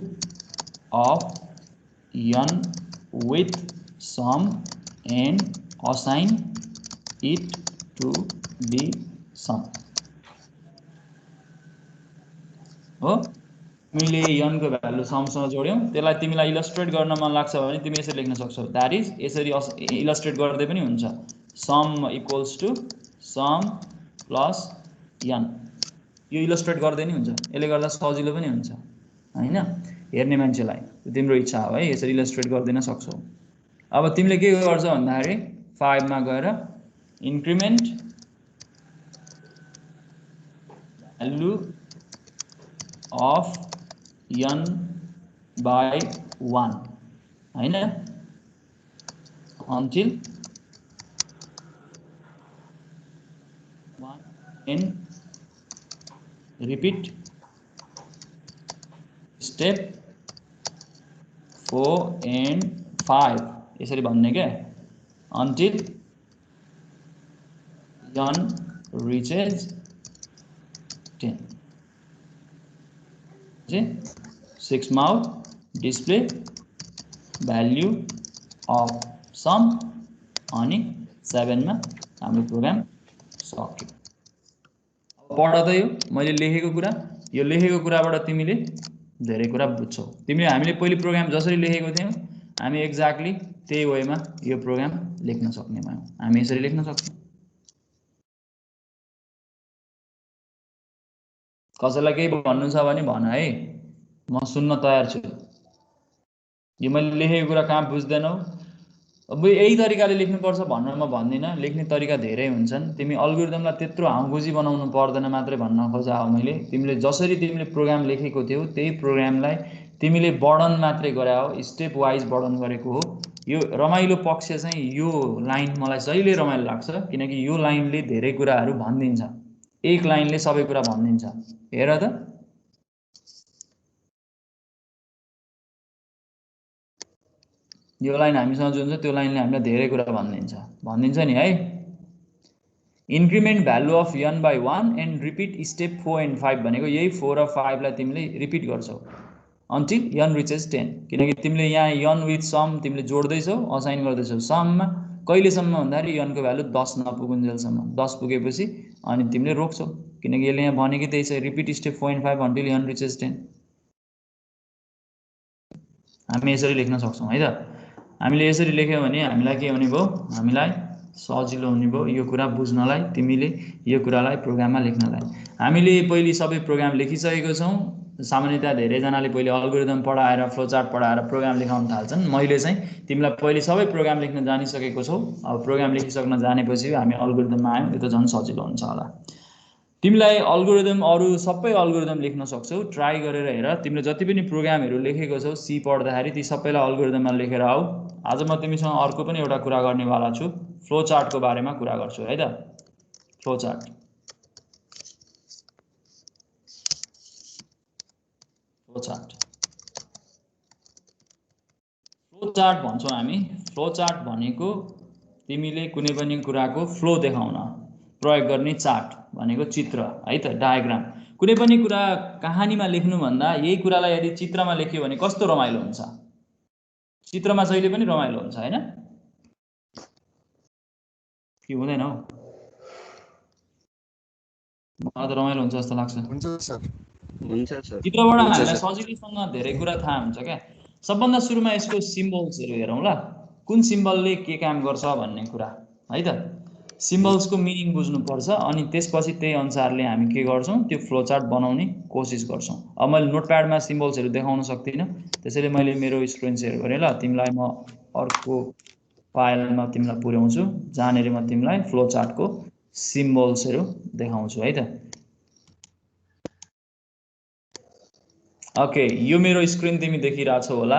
of n with sum and assign it to the sum हो। तिमीले n को भ्यालु समसँग जोड्यौ, त्यसलाई तिमीलाई इलस्ट्रेट गर्न मन लाग्छ भने तिमी यसरी लेख्न सक्छौ। दैट इज यसरी इलस्ट्रेट गर्दै पनि हुन्छ, sum equals to sum plus n। यो इलस्ट्रेट गर्दै नि हुन्छ, यसले गर्दा सजिलो पनि हुन्छ हैन हेर्ने मान्छेलाई। तिम्रो इच्छा हो है, यसरी इलस्ट्रेट गर्दिन सक्छौ। अब तिमीले के गर्छौ भन्दाखेरि 5 मा गएर increment value of n by 1 हैन until 1 and repeat step 4 and 5 यसरी भन्ने के until n reaches 10। 6 मा डिस्प्ले भ्यालु अफ सम अनि 7 मा हाम्रो प्रोग्राम सक्यो। पढ त यो मैले लेखेको कुरा, यो लेखेको कुराबाट तिमीले धेरै कुरा बुझ्छौ। तिमीले हामीले पहिले प्रोग्राम जसरी लेखेको थियौं, हामी एक्ज्याक्टली त्यही वेमा यो प्रोग्राम लेख्न सक्ने भयौं। हामी यसरी लेख्न सक्छौं। कसैलाई केही भन्नु छ भने भन है, म सुन्न तयार छु। यो मैले लेखेको कुरा कहाँ बुझ्दैनौ, अब यही तरिकाले लेख्नुपर्छ भनेर म भन्दिनँ। लेख्ने तरिका धेरै हुन्छन्, तिमी अल्गोरिदमलाई त्यत्रो हाउगुजी बनाउनु पर्दैन मात्रै भन्न खोजा हो मैले। तिमीले जसरी तिमीले प्रोग्राम लेखेको थियौ त्यही प्रोग्रामलाई तिमीले वर्णन मात्रै गरे हो, स्टेप वाइज वर्णन गरेको हो। यो रमाइलो पक्ष चाहिँ यो लाइन मलाई जहिले रमाइलो लाग्छ, किनकि यो लाइनले धेरै कुराहरू भनिदिन्छ। एक लाइनले सबै कुरा भनिदिन्छ। हेर त, यो लाइन हामीसँग जुन छ त्यो लाइनले हामीलाई धेरै कुरा भनिदिन्छ नि है। Increment value of n by 1 and repeat step 4 and 5 भनेको यही 4 र 5 लाई तिमीले रिपिट गर्छौ until n reaches 10 किनकि तिमीले यहाँ n with sum तिमीले जोड्दैछौ असाइन गर्दैछौ सममा कहिलेसम्म भन्दाखेरि n को भ्यालु 10 नपुगुन्जेलसम्म 10 पुगेपछि अनि तिमीले रोक्छौ किनकि यसले यहाँ भनेकै त्यही छ repeat step 4 and 5 until n reaches 10 हामी यसरी लेख्न सक्छौं है त हामीले यसरी लेख्यौ भने हामीलाई के हुने भयो हामीलाई सजिलो हुने भयो यो कुरा बुझ्नलाई तिमीले यो कुरालाई प्रोग्राममा लेख्नलाई हामीले पहिले सबै प्रोग्राम लेखिसकेको छौं सामान्यतया धेरै जनाले पहिले अल्गोरिदम पढाएर फ्लोचार्ट पढाएर प्रोग्राम लेखाउन थाल्छन् मैले चाहिँ तिमीलाई पहिले सबै प्रोग्राम लेख्न जानिसकेको छौ अब प्रोग्राम लेखिसक्न जानेपछि हामी अल्गोरिदममा आयौं यो त झन् सजिलो हुन्छ होला तिमीलाई अल्गोरिदम अरु सबै अल्गोरिदम लेख्न सक्छौ ट्राई गरेर हेर तिमीले जति पनि प्रोग्रामहरु लेखेको छौ सी पढ्दाखेरि ती सबैलाई अल्गोरिदममा लेखेर आऊ आज म तिमीसँग अर्को पनि एउटा कुरा गर्नेवाला छु फ्लो चार्टको बारेमा कुरा गर्छु है त फ्लो चार्ट भन्छौं हामी फ्लो चार्ट भनेको तिमीले कुनै पनि कुराको फ्लो देखाउन प्रयोग गर्ने चार्ट भनेको चित्र है त डायग्राम कुनै पनि कुरा कहानीमा लेख्नु भन्दा यही कुरालाई यदि चित्रमा लेख्यो भने कस्तो रमाइलो हुन्छ चित्रमा जहिले पनि रमाइलो हुन्छ हैन के हुँदैन हौ मलाई त रमाइलो हुन्छ जस्तो लाग्छ हुन्छ सर चित्रबाट हामीलाई सजिलैसँग धेरै कुरा थाहा हुन्छ क्या सबभन्दा सुरुमा यसको सिम्बल्सहरु हेरौं ल कुन सिम्बलले के काम गर्छ भन्ने कुरा है त सिम्बल्सको मिनिङ बुझ्नु पर्छ अनि त्यसपछि त्यही अनुसारले हामी के गर्छौं त्यो फ्लो चार्ट बनाउने कोसिस गर्छौं अब मैले नोटप्याडमा सिम्बल्सहरु देखाउन सक्दिन त्यसैले मैले मेरो स्क्रिन शेयर गरे ल तिमीलाई म अर्को फाइलमा तिमीलाई पुर्याउँछु जहाँनेरि म तिमीलाई फ्लो चार्टको सिम्बल्सहरु देखाउँछु है त ओके यो मेरो स्क्रिन तिमी देखिराछौ होला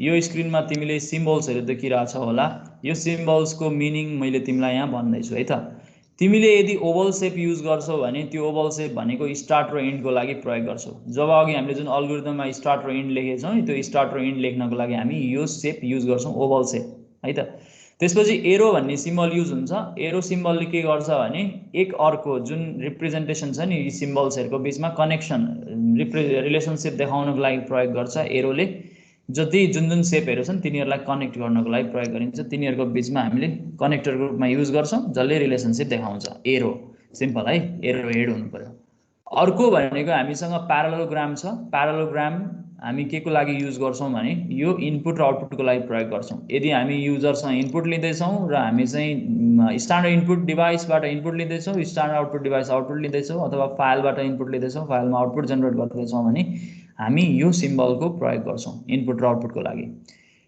यो स्क्रिनमा तिमीले सिम्बल्सहरु देखिराछौ होला यो सिम्बल्सको मिनिङ मैले तिमीलाई यहाँ भन्दै छु है त तिमीले यदि ओभल शेप युज गर्छौ भने त्यो ओभल शेप भनेको स्टार्ट र एन्डको लागि प्रयोग गर्छौ जब अघि हामीले जुन अल्गोरिदममा स्टार्ट र एन्ड लेखेछौं नि त्यो स्टार्ट र एन्ड लेख्नको लागि हामी यो शेप युज गर्छौं ओभल शेप है त त्यसपछि एरो भन्ने सिम्बल युज हुन्छ एरो सिम्बलले के गर्छ भने एक अर्को जुन रिप्रेजेन्टेसन छ नि यी सिम्बल्सहरुको बीचमा कनेक्सन रिलेसनशिप देखाउनको लागि प्रयोग गर्छ एरोले जति जुन जुन शेपहरु छन् तिनीहरुलाई कनेक्ट गर्नको लागि प्रयोग गरिन्छ तिनीहरुको बीचमा हामीले कनेक्टरको रूपमा युज गर्छौं जसले रिलेसनशिप देखाउँछ एरो सिम्पल है एरो हेड हुनु पर्यो अर्को भनेको हामीसँग प्यारालेलोग्राम छ प्यारालेलोग्राम हामी के को लागि युज गर्छौं भने यो इनपुट र आउटपुटको लागि प्रयोग गर्छौं यदि हामी युजरसँग इनपुट लिँदै छौं र हामी चाहिँ स्ट्यान्डर्ड इनपुट डिभाइसबाट इनपुट लिँदै छौं स्ट्यान्डर्ड आउटपुट डिभाइस आउटपुट लिँदै छौं अथवा फाइलबाट इनपुट लिँदै छौं फाइलमा आउटपुट जेनेरेट गर्दै छौं भने हामी यो सिम्बलको प्रयोग गर्छौं इनपुट र आउटपुटको लागि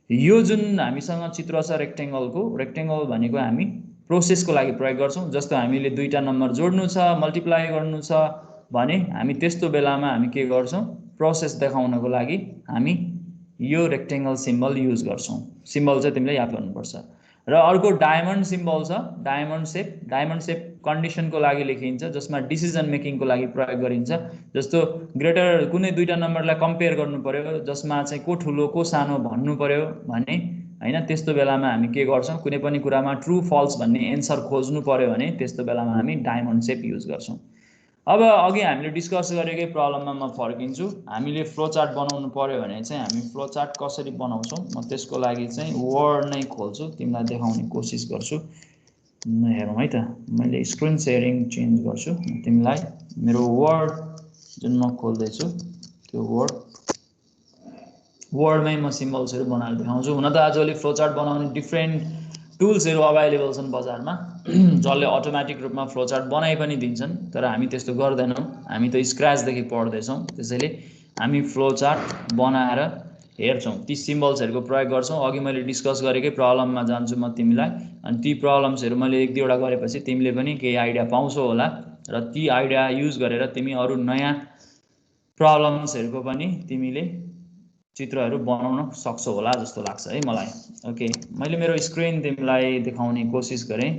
यो जुन हामीसँग चित्र छ रेक्टेंगल भनेको हामी प्रोसेसको लागि प्रयोग गर्छौं जस्तो हामीले दुईटा नम्बर जोड्नु छ मल्टिप्लाई गर्नु छ भने हामी त्यस्तो बेलामा हामी के गर्छौं प्रोसेस देखाउनको लागि हामी यो रेक्टेंगल सिम्बल युज गर्छौं सिम्बल चाहिँ तिमीले याद गर्नुपर्छ र अर्को डायमन्ड सिम्बल छ डायमन्ड शेप कन्डिसनको लागि लेखिन्छ जसमा डिसिजन मेकिङको लागि प्रयोग गरिन्छ जस्तो ग्रेटर कुनै दुईटा नम्बरलाई कम्पेयर गर्नु पर्यो जसमा चाहिँ को ठुलो को सानो भन्नु पर्यो भने हैन त्यस्तो बेलामा हामी के गर्छौं कुनै पनि कुरामा ट्रू फल्स भन्ने एन्सर खोज्नु पर्यो भने त्यस्तो बेलामा हामी डायमन्ड शेप युज गर्छौं अब अघि हामीले डिस्कस गरेकै प्रब्लममा म फर्किन्छु हामीले फ्लो चार्ट बनाउनु पर्यो भने चाहिँ हामी फ्लो चार्ट कसरी बनाउँछौं म त्यसको लागि चाहिँ वर्ड नै खोल्छु तिमीलाई देखाउने कोसिस गर्छु हेरौं है त मैले स्क्रिन शेयरिङ चेन्ज गर्छु तिमीलाई मेरो वर्ड जुन म खोल्दै छु त्यो वर्डमै म सिम्बल्सहरु बनाएर देखाउँछु हुन त आजभोलि फ्लो चार्ट बनाउने डिफरेन्ट टुल्सहरु अवेलेबल छन् बजारमा जसले अटोमेटिक रूपमा फ्लो चार्ट बनाइ पनि दिन्छन् तर हामी त्यस्तो गर्दैनौं हामी त स्क्रैच देखि पढ्दै छौं त्यसैले हामी फ्लो चार्ट बनाएर हेर्छौं ती सिम्बल्सहरुको प्रयोग गर्छौं अघि मैले डिस्कस गरेकै प्रब्लममा जान्छु म तिमीलाई अनि ती प्रब्लम्सहरु मैले एक दुईवटा गरेपछि तिमीले पनि केही आइडिया पाउँछौ होला र ती आइडिया युज गरेर तिमी अरु नयाँ प्रब्लम्सहरुको पनि तिमीले चित्रहरु बनाउन सक्छौ होला जस्तो लाग्छ है मलाई ओके मैले मेरो स्क्रिन तिमीलाई देखाउने कोसिस गरे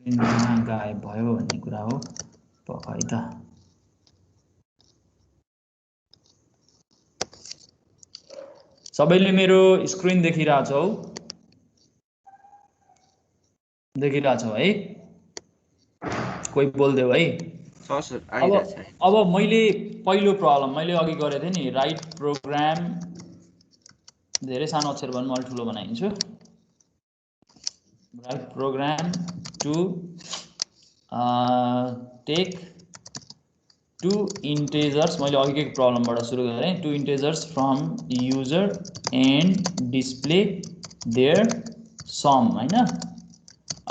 स्क्रिन गायब भयो भन्ने कुरा हो पक्कै त सबैले मेरो स्क्रिन देखिराछौ देखिरहेछ है कोही बोल्दियो है सर आइरहेछ अब मैले पहिलो प्रब्लम मैले अघि गरेको थिएँ नि राइट प्रोग्राम धेरै सानो अक्षर भन्नु अलि ठुलो बनाइदिन्छु write program to take two integers मैले अघिको प्रब्लमबाट सुरु गरेँ two integers from user and display their sum हैन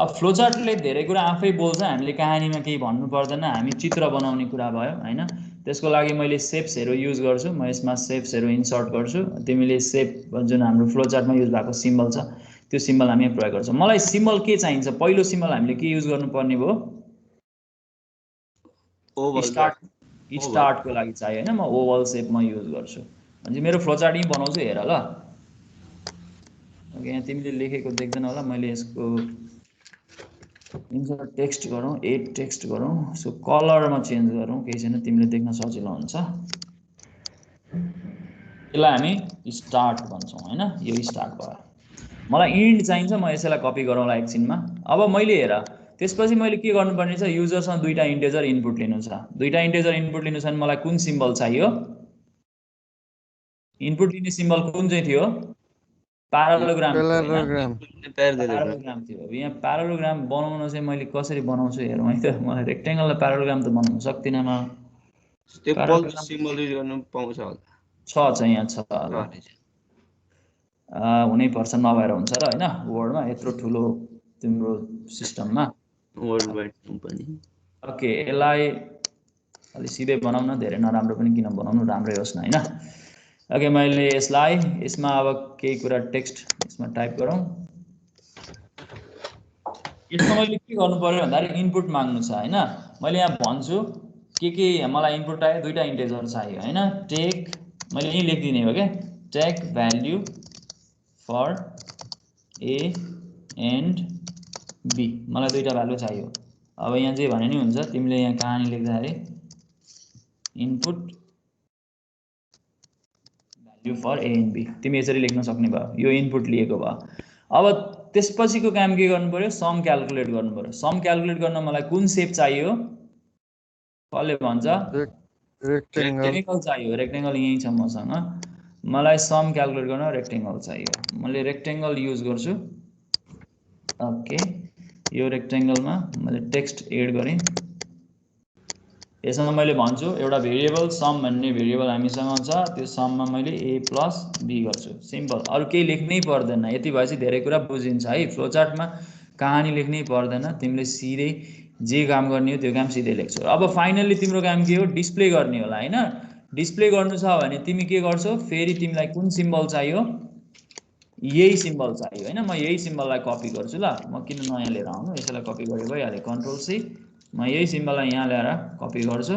अब फ्लोचार्टले धेरै कुरा आफै बोल्छ हामीले कहानीमा केही भन्नु पर्दैन हामी चित्र बनाउने कुरा भयो हैन त्यसको लागि मैले शेप्सहरु युज गर्छु म यसमा शेप्सहरु इन्सर्ट गर्छु तिमीले शेप जुन हाम्रो फ्लोचार्टमा युज भएको सिम्बल छ त्यो सिम्बल हामी प्रयोग गर्छौं मलाई सिम्बल के चाहिन्छ पहिलो सिम्बल हामीले के युज गर्नुपर्ने भयो स्टार्टको लागि चाहियो हैन म ओभल शेप म युज गर्छु भने मेरो फ्लोचार्ट यही बनाउँछु हेर ल ओके यहाँ तिमीले लेखेको देख्दैन होला मैले यसको इन्सर्ट टेक्स्ट गरौँ एड टेक्स्ट गरौँ सो कलरमा चेन्ज गरौँ केही छैन तिमीले देख्न सजिलो हुन्छ यसलाई हामी स्टार्ट भन्छौँ हैन यो स्टार्ट भयो मलाई इन्ड चाहिन्छ म यसैलाई कपी गरौँला एकछिनमा अब मैले हेर त्यसपछि मैले के गर्नुपर्ने छ युजरसँग दुईटा इन्टिजर इनपुट लिनु छ दुईटा इन्टिजर इनपुट लिनु छ भने मलाई कुन सिम्बल चाहियो इनपुट लिने सिम्बल कुन चाहिँ थियो प्यारालोग्राम थियो यहाँ प्यारालोग्राम बनाउन चाहिँ मैले कसरी बनाउँछु हेरौँ है त मलाई रेक्टेंगललाई प्यारालोग्राम त बनाउन सक्दिनँ म त्यो पल्स सिम्बल युज गर्न पाउँछ होला छ यहाँ छ हुनै पर्छ नभएर हुन्छ र हैन वर्डमा यत्रो ठुलो तिम्रो सिस्टममा वर्ल्ड वाइड कम्पनी ओके यसलाई अलि सिधै बनाउन धेरै नराम्रो पनि किन बनाउनु राम्रै होस् न हैन ओके मैले यसमा अब केही कुरा टेक्स्ट यसमा टाइप गरौँ यसमा मैले के गर्नु पर्यो भन्दाखेरि इनपुट माग्नु छ हैन मैले यहाँ भन्छु के मलाई इनपुट चाहियो दुईटा इन्टिजर चाहियो हैन टेक मैले यही लेखिदिने हो के take value for A and B मलाई दुईटा भ्यालु चाहियो अब यहाँ जे भने नि हुन्छ तिमीले यहाँ कहानी लेख्दाखेरि input value for A and B तिमी यसरी लेख्न सक्ने भयो यो इनपुट लिएको भयो अब त्यसपछिको काम के गर्नु पर्यो सम क्याल्कुलेट गर्नु पर्यो सम क्याल्कुलेट गर्न मलाई कुन शेप चाहियो कसले भन्छ रेक्टेंगल चाहियो रेक्टेंगल यही छ मसँग मलाई सम क्याल्कुलेट गर्न रेक्टेंगल चाहियो मैले रेक्टेंगल युज गर्छु ओके यो रेक्टेंगलमा मैले टेक्स्ट एड गरेँ यसमा मैले भन्छु एउटा भेरिएबल सम भन्ने भेरिएबल हामीसँग छ त्यो सममा मैले a प्लस b गर्छु सिम्पल अरु केही लेख्नै पर्दैन यति भएपछि धेरै कुरा बुझिन्छ है फ्लोचार्टमा कहानी लेख्नै पर्दैन तिमीले सिधै जे काम गर्ने हो त्यो काम सिधै लेख्छौ अब फाइनली तिम्रो काम के हो डिस्प्ले गर्ने होला हैन डिस्प्ले गर्नु छ भने तिमी के गर्छौ फेरि तिमीलाई कुन सिम्बल चाहियो यही सिम्बल चाहियो हैन म यही सिम्बललाई कपी गर्छु ल म किन नयाँ लिएर आउनु यसैलाई कपी गरे भइहाल्यो कन्ट्रोल सी म यही सिम्बललाई यहाँ ल्याएर कपी गर्छु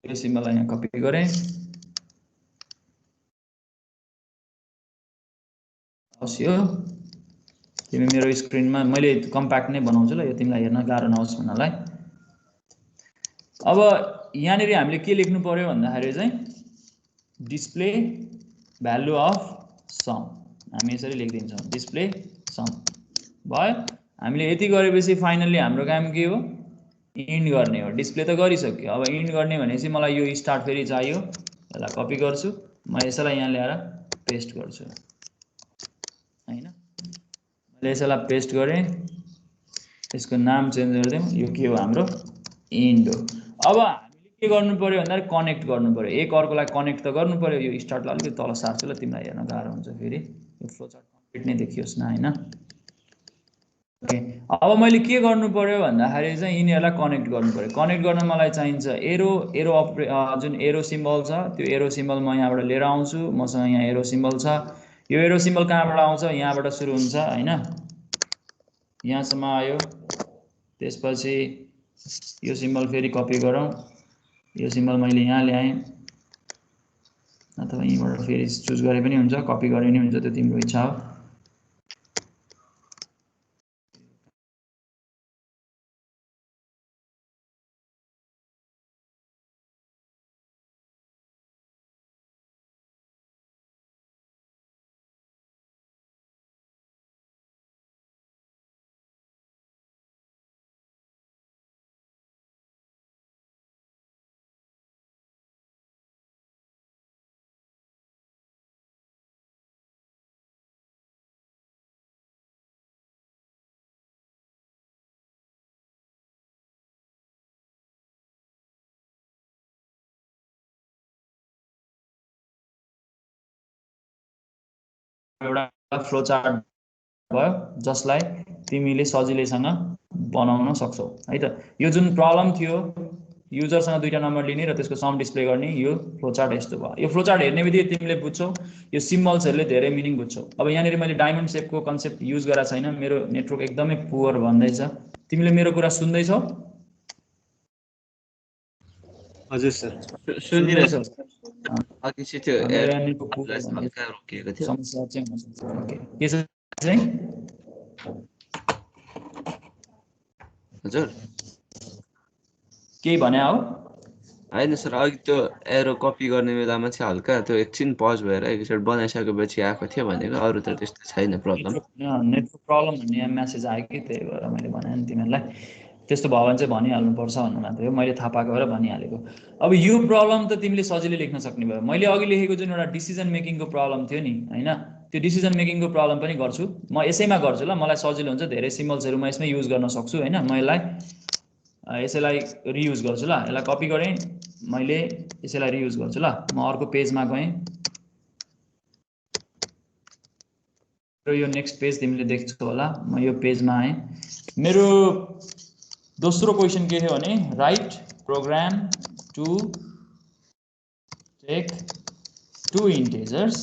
यो सिम्बललाई यहाँ कपी गरेँ यो तिमी मेरो स्क्रिनमा मैले कम्प्याक्ट नै बनाउँछु ल यो तिमीलाई हेर्न गाह्रो नहोस् भन्नलाई अब यहाँनिर हामीले के लेख्नु पर्यो भन्दाखेरि चाहिँ डिस्प्ले भ्यालु अफ सम हामी यसरी लेखिदिन्छौँ डिस्प्ले सम भयो हामीले यति गरेपछि फाइनली हाम्रो काम के हो इन्ड गर्ने हो डिस्प्ले त गरिसक्यो अब इन्ड गर्ने भनेपछि मलाई यो स्टार्ट फेरि चाहियो यसलाई कपी गर्छु म यसैलाई यहाँ ल्याएर पेस्ट गर्छु हैन मैले यसैलाई पेस्ट गरेँ यसको नाम चेन्ज गरिदिउँ यो के हो हाम्रो इन्ड हो अब हामीले के गर्नु पर्यो भन्दाखेरि कनेक्ट गर्नु पर्यो एक अर्कोलाई कनेक्ट त गर्नु पर्यो यो स्टार्टलाई अलिकति तल सार्छु ल तिमीलाई हेर्न गाह्रो हुन्छ फेरि यो फ्लोचार्ट कम्प्लिट नै देखियोस् न हैन ओके अब मैले के गर्नु पर्यो भन्दाखेरि चाहिँ यिनीहरुलाई कनेक्ट गर्नु पर्यो कनेक्ट गर्न मलाई चाहिन्छ एरो जुन एरो सिम्बल छ त्यो एरो सिम्बल म यहाँबाट लिएर आउँछु मसँग यहाँ एरो सिम्बल छ यो एरो सिम्बल कहाँबाट आउँछ यहाँबाट सुरु हुन्छ हैन यहाँसम्म आयो त्यसपछि यो सिम्बल फेरि कपी गरौँ यो सिम्बल मैले यहाँ ल्याएँ अथवा यहीँबाट फेरि चुज गरे पनि हुन्छ कपी गरे पनि हुन्छ त्यो तिम्रो इच्छा हो एउटा फ्लो चार्ट भयो जसलाई तिमीले सजिलैसँग बनाउन सक्छौ है त। यो जुन प्रब्लम थियो युजरसँग दुईटा नम्बर लिने र त्यसको सम डिस्प्ले गर्ने, यो फ्लो चार्ट यस्तो भयो। यो फ्लो चार्ट हेर्ने बित्तिकै तिमीले बुझ्छौ यो सिम्बल्सहरूले धेरै मिनिङ बुझ्छौ। अब यहाँनिर मैले डायमन्ड शेपको कन्सेप्ट युज गरेको छैन, मेरो नेटवर्क एकदमै पुअर भन्दैछ। तिमीले मेरो कुरा सुन्दैछौ? हजुर सर सुनिरहेछ। अघि चाहिँ त्यो मेरो यहाँ नेटवर्क पुअर भन्दै हल्का रोकिएको थियो। समस्या चाहिँ हुनसक्छ। ओके, के चाहिँ हजुर केही भने हो? होइन सर, अघि त्यो एरो कपी गर्ने बेलामा चाहिँ हल्का त्यो एकछिन पज भएर एकचोटि बनाइसकेपछि आएको थियो भनेको, अरू त त्यस्तो छैन प्रब्लम। नेटवर्क प्रब्लम भन्ने यहाँ म्यासेज आयो कि, त्यही भएर मैले भने नि तिमीहरूलाई। त्यस्तो भयो भने चाहिँ भनिहाल्नुपर्छ भन्नु मात्रै हो, मैले थाहा पाएको भएर भनिहालेको। अब यो प्रब्लम त तिमीले सजिलै लेख्न सक्ने भयो। मैले अघि लेखेको जुन एउटा डिसिजन मेकिङको प्रब्लम थियो नि होइन, त्यो डिसिजन मेकिङको प्रब्लम पनि गर्छु म, यसैमा गर्छु ल, मलाई सजिलो हुन्छ। धेरै सिम्बल्सहरू म यसमै युज गर्न सक्छु होइन। म यसैलाई रियुज गर्छु ल, यसलाई कपी गरेँ मैले, यसैलाई रियुज गर्छु ल। म अर्को पेजमा गएँ र यो नेक्स्ट पेज तिमीले देख्छौ होला। म यो पेजमा आएँ। मेरो दोस्रो क्वेसन के थियो भने, write program to take 2 integers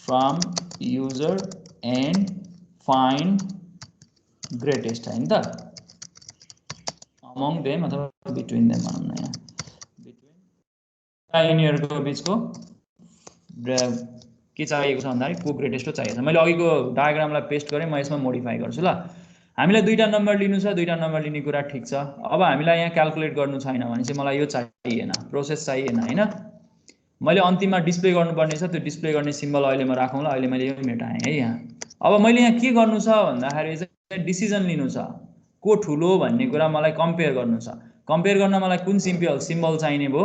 from user and find greatest होइन त, अमङ देम अथवा बिट्विन देम भनौँ न। यहाँ बिट्विन यिनीहरूको बिचको के चाहिएको छ भन्दाखेरि को ग्रेटेस्ट चाहिएको छ। मैले अघिको डायग्रामलाई पेस्ट गरेँ, म यसमा मोडिफाई गर्छु ल। हामीलाई दुईटा नम्बर लिनु छ, दुईटा नम्बर लिने कुरा ठिक छ। अब हामीलाई यहाँ क्याल्कुलेट गर्नु छैन भने चाहिँ मलाई यो चाहिएन, प्रोसेस चाहिएन होइन। मैले अन्तिममा डिस्प्ले गर्नुपर्ने छ, त्यो डिस्प्ले गर्ने सिम्बल अहिले म राखौँ ल। अहिले मैले यो मेटाएँ है यहाँ। अब मैले यहाँ के गर्नु छ भन्दाखेरि चाहिँ डिसिजन लिनु छ, को ठुलो भन्ने कुरा मलाई कम्पेयर गर्नु छ। कम्पेयर गर्न मलाई कुन सिम्बल चाहिने भयो?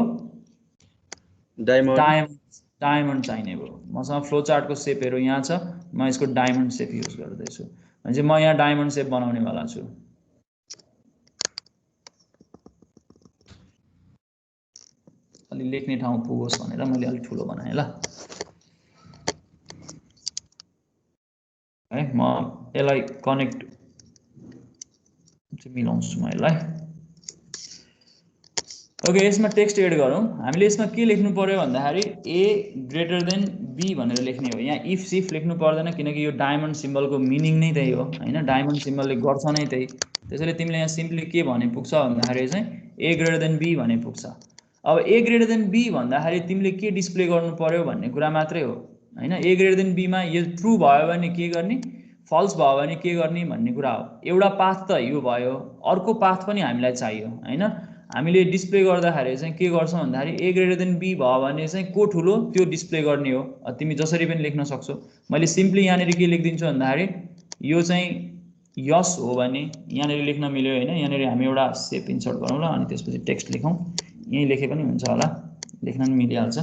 डायमन्ड चाहिने भयो। मसँग फ्लो चार्टको सेपहरू यहाँ छ, म यसको डायमन्ड सेप युज गर्दैछु भने चाहिँ म यहाँ डायमन्ड सेप बनाउनेवाला छु। अलि लेख्ने ठाउँ पुगोस् भनेर मैले अलिक ठुलो बनाएँ ल है। म यसलाई कनेक्ट चाहिँ मिलाउँछु म यसलाई। ओके, यसमा टेक्स्ट एड गरौँ। हामीले यसमा के लेख्नु पर्यो भन्दाखेरि ए ग्रेटर देन बी भनेर लेख्ने हो। यहाँ इफ सिफ लेख्नु पर्दैन, किनकि यो डायमन्ड सिम्बलको मिनिङ नै त्यही हो होइन। डायमन्ड सिम्बलले गर्छ नै त्यही। त्यसैले तिमीले यहाँ सिम्पली के भने पुग्छ भन्दाखेरि चाहिँ ए ग्रेटर देन बी भने पुग्छ। अब ए ग्रेटर देन बी भन्दाखेरि तिमीले के डिस्प्ले गर्नु पर्यो भन्ने कुरा मात्रै हो होइन। ए ग्रेटर देन बीमा यो ट्रु भयो भने के गर्ने, फल्स भयो भने के गर्ने भन्ने कुरा हो। एउटा पाथ त यो भयो, अर्को पाथ पनि हामीलाई चाहियो होइन। हामीले डिस्प्ले गर्दाखेरि चाहिँ के गर्छौँ भन्दाखेरि ए ग्रेटर देन बी भयो भने चाहिँ को ठुलो त्यो डिस्प्ले गर्ने हो। तिमी जसरी पनि लेख्न सक्छौ। मैले सिम्पली यहाँनिर के लेखिदिन्छु भन्दाखेरि यो चाहिँ यस हो भने यहाँनिर लेख्न मिल्यो होइन। यहाँनिर हामी एउटा सेप इन्सर्ट गरौँ ल, अनि त्यसपछि टेक्स्ट लेखौँ। यहीँ लेखे पनि हुन्छ होला, लेख्न पनि मिलिहाल्छ।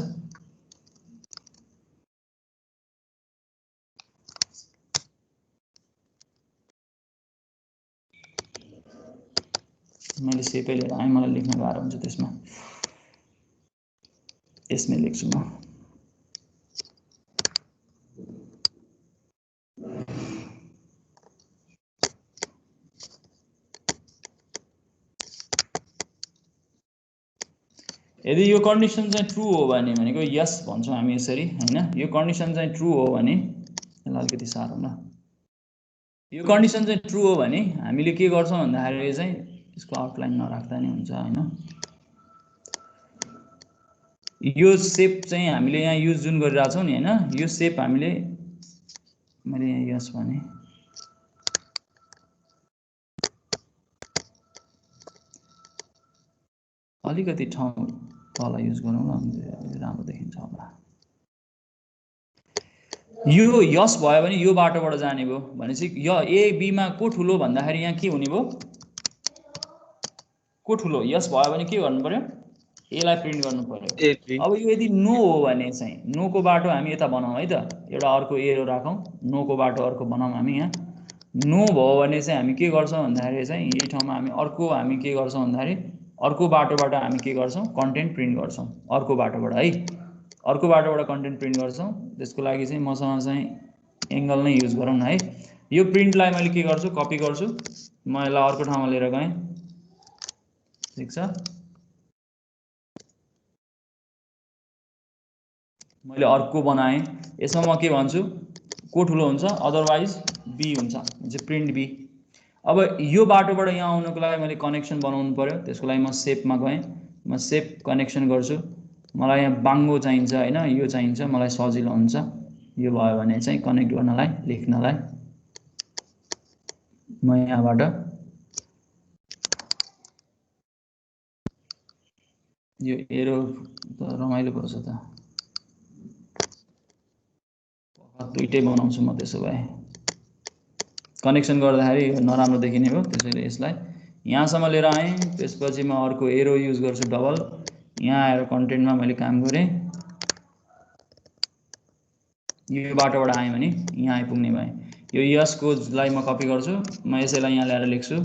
मैले सेपै लिएर आएँ, मलाई लेख्न गाह्रो हुन्छ त्यसमा, यसमै लेख्छु म। यदि यो कन्डिसन चाहिँ ट्रु हो भने भनेको यस भन्छौँ हामी यसरी होइन। यो कन्डिसन चाहिँ ट्रु हो भने, यसलाई अलिकति सारौँ ल। यो कन्डिसन चाहिँ ट्रु हो भने हामीले के गर्छौँ भन्दाखेरि चाहिँ यसको आउटलाइन नराख्दा नि हुन्छ होइन। यो सेप चाहिँ हामीले यहाँ युज जुन गरिरहेको छौँ नि होइन, यो सेप हामीले, मैले यहाँ यस भने अलिकति ठाउँ तल युज गरौँ ल, राम्रो देखिन्छ होला। यो यस भयो भने यो बाटोबाट जाने भयो भनेपछि यो ए बीमा को ठुलो भन्दाखेरि यहाँ के हुने भयो, को ठुलो यस भयो भने के गर्नु पर्यो, एलाई प्रिन्ट गर्नु पर्यो। अब यो यदि नो हो भने चाहिँ नोको बाटो हामी यता बनाऊँ है त, एउटा अर्को एरो राखौँ, नोको बाटो अर्को बनाऊँ हामी यहाँ। नो भयो भने चाहिँ हामी के गर्छौँ भन्दाखेरि चाहिँ यही ठाउँमा हामी के गर्छौँ भन्दाखेरि अर्को बाटोबाट हामी के गर्छौँ, कन्टेन्ट प्रिन्ट गर्छौँ अर्को बाटोबाट है। अर्को बाटोबाट कन्टेन्ट प्रिन्ट गर्छौँ। त्यसको लागि चाहिँ मसँग चाहिँ एङ्गल नै युज गरौँ न है। यो प्रिन्टलाई मैले के गर्छु, कपी गर्छु, म यसलाई अर्को ठाउँमा लिएर गएँ, ठिक छ। मैले अर्को बनाएँ, यसमा म के भन्छु, को ठुलो हुन्छ, अदरवाइज बी हुन्छ, चाहिँ प्रिन्ट बी। अब यो बाटोबाट यहाँ आउनको लागि मैले कनेक्सन बनाउनु पर्यो, त्यसको लागि म सेपमा गएँ, म सेप कनेक्सन गर्छु। मलाई यहाँ बाङ्गो चाहिन्छ हैन, यो चाहिन्छ, मलाई सजिलो हुन्छ यो भयो भने चाहिँ कनेक्ट गर्नलाई, लेख्नलाई। म यहाँबाट यो एरो त रमाइलो पर्छ त, दुईटै बनाउँछु म। त्यसो भए कनेक्सन गर्दाखेरि नराम्रो देखिने भयो, त्यसैले यसलाई यहाँसम्म लिएर आएँ। त्यसपछि म अर्को एरो युज गर्छु डबल, यहाँ आएर कन्टेन्टमा मैले काम गरेँ, यो बाटोबाट आएँ भने यहाँ आइपुग्ने भएँ। यो यसको लाई म कपी गर्छु, म यसैलाई यहाँ ल्याएर लेख्छु।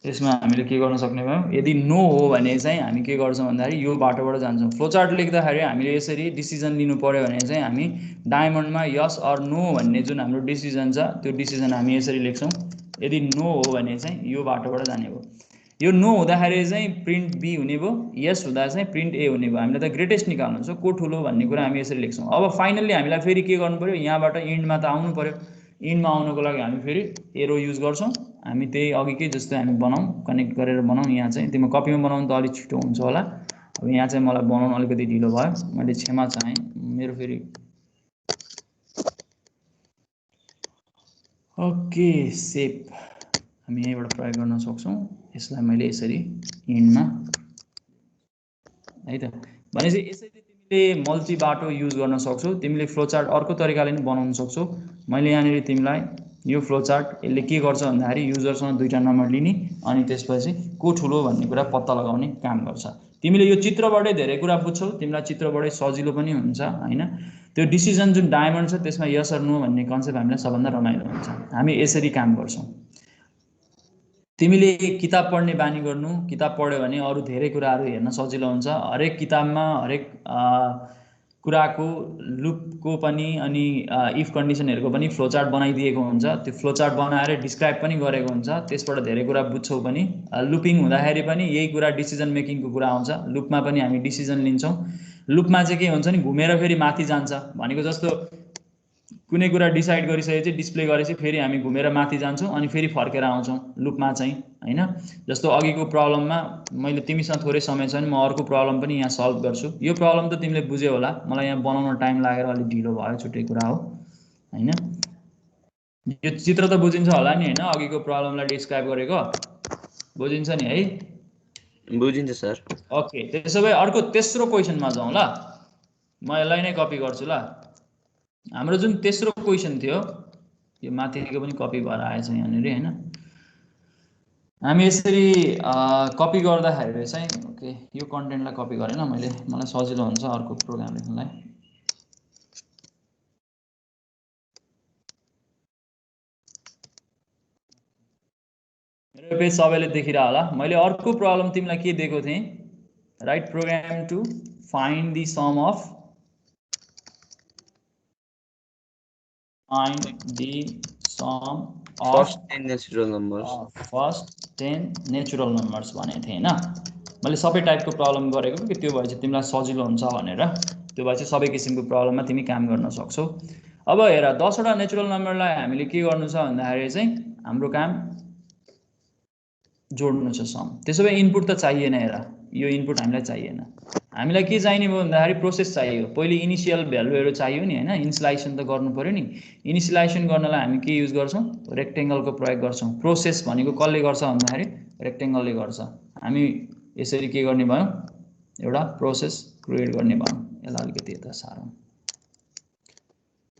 यसमा हामीले के गर्न सक्ने भयो, यदि नो हो भने चाहिँ हामी के गर्छौँ भन्दाखेरि यो बाटोबाट जान्छौँ। फ्लोचार्ट लेख्दाखेरि हामीले यसरी डिसिजन लिनु पर्यो भने चाहिँ हामी डायमन्डमा यस अर नो भन्ने जुन हाम्रो डिसिजन छ, त्यो डिसिजन हामी यसरी लेख्छौँ। यदि नो हो भने चाहिँ यो बाटोबाट जाने भयो। यो नो हुँदाखेरि चाहिँ प्रिन्ट बी हुने भयो, यस हुँदा चाहिँ प्रिन्ट ए हुने भयो। हामीलाई त ग्रेटेस्ट निकाल्नु छ, को ठुलो भन्ने कुरा हामी यसरी लेख्छौँ। अब फाइनल्ली हामीलाई फेरि के गर्नु पर्यो, यहाँबाट इन्डमा त आउनु पर्यो। इन्डमा आउनको लागि हामी फेरि एरो युज गर्छौँ। हामी त्यही अघिकै जस्तै हामी बनाऊँ, कनेक्ट गरेर बनाऊँ। यहाँ चाहिँ तिम्रो कपीमा बनाउनु त अलिक छिटो हुन्छ होला। अब यहाँ चाहिँ मलाई बनाउन अलिकति ढिलो भयो, मैले क्षमा चाहेँ। मेरो फेरि ओके सेप हामी यहीँबाट प्रयोग गर्न सक्छौँ। यसलाई मैले यसरी इन्डमा है त। भनेपछि यसरी तिमीले मल्टी बाटो युज गर्न सक्छौ। तिमीले फ्लोचार्ट अर्को तरिकाले पनि बनाउन सक्छौ। मैले यहाँनिर तिमीलाई यो फ्लोचार्ट यसले के गर्छ भन्दाखेरि युजरसँग दुईटा नम्बर लिने अनि त्यसपछि को ठुलो भन्ने कुरा पत्ता लगाउने काम गर्छ। तिमीले यो चित्रबाटै धेरै कुरा बुझ्छौ, तिमीलाई चित्रबाटै सजिलो पनि हुन्छ हैन। त्यो डिसिजन जुन डायमन्ड छ त्यसमा यस अर नो भन्ने कन्सेप्ट हामीलाई सबभन्दा रमाइलो हुन्छ। हामी यसरी काम गर्छौँ। तिमीले किताब पढ्ने बानी गर्नु, किताब पढ्यो भने अरू धेरै कुराहरू हेर्न सजिलो हुन्छ। हरेक किताबमा हरेक कुराको लुपको पनि अनि इफ कन्डिसनहरूको पनि फ्लोचार्ट बनाइदिएको हुन्छ। त्यो फ्लोचार्ट बनाएर डिस्क्राइब पनि गरेको हुन्छ, त्यसबाट धेरै कुरा बुझ्छौ पनि। लुपिङ हुँदाखेरि पनि यही कुरा डिसिजन मेकिङको कुरा आउँछ। लुपमा पनि हामी डिसिजन लिन्छौँ। लुपमा चाहिँ के हुन्छ नि, घुमेर फेरि माथि जान्छ। भनेको जस्तो कुनै कुरा डिसाइड गरिसकेपछि डिस्प्ले गरेपछि फेरि हामी घुमेर माथि जान्छौँ अनि फेरि फर्केर आउँछौँ लुपमा चाहिँ हैन। जस्तो अघिको प्रब्लममा मैले तिमीसँग थोरै समय छ भने म अर्को प्रब्लम पनि यहाँ सल्भ गर्छु। यो प्रब्लम त तिमीले बुझ्यौ होला, मलाई यहाँ बनाउन टाइम लागेर अलिक ढिलो भयो, छुट्टै कुरा हो हैन। यो चित्र त बुझिन्छ होला नि हैन, अघिको प्रब्लमलाई डिस्क्राइब गरेको बुझिन्छ नि है? बुझिन्छ सर। ओके, त्यसो भए अर्को तेस्रो क्वेसनमा जाउँ ल। म यसलाई नै कपी गर्छु ल। हाम्रो जुन तेस्रो क्वेसन थियो, यो माथिको पनि कपी भएर आएछ यहाँनिर हैन। हामी यसरी कपी गर्दाखेरि चाहिँ ओके, यो कन्टेन्टलाई कपी गरेन मैले, मलाई सजिलो हुन्छ अर्को प्रोग्राम लेख्नलाई। मेरो पेज सबैले देखिरह होला। मैले अर्को प्रब्लम तिमीलाई के दिएको थिएँ, write program to find the sum of first 10 natural numbers, first 10 natural numbers भनेको थिएँ हैन। मैले सबै टाइपको प्रब्लम गरेको कि त्यो भए चाहिँ तिमीलाई सजिलो हुन्छ भनेर। त्यो भए चाहिँ सबै किसिमको प्रब्लममा तिमी काम गर्न सक्छौ। अब हेर, 10 वटा नेचुरल नम्बरलाई हामीले के गर्नु छ भन्दाखेरि चाहिँ हाम्रो काम जोड्नु छ सम। त्यसो भए इनपुट त चाहिएन। हेर, यो इनपुट हामीलाई चाहिएन। हामीलाई के चाहिने भयो भन्दाखेरि प्रोसेस चाहियो। पहिले इनिसियल भ्यालुहरू चाहियो नि हैन, इनिसियलाइजेसन त गर्नु पर्यो नि। इनिसियलाइजेसन गर्नलाई हामी के युज गर्छौँ, रेक्टेङ्गलको प्रयोग गर्छौँ। प्रोसेस भनेको कसले गर्छ भन्दाखेरि रेक्टेङ्गलले गर्छ। हामी यसरी के गर्ने भयो, एउटा प्रोसेस क्रिएट गर्ने भयो। यसलाई अलिकति यता सारौँ।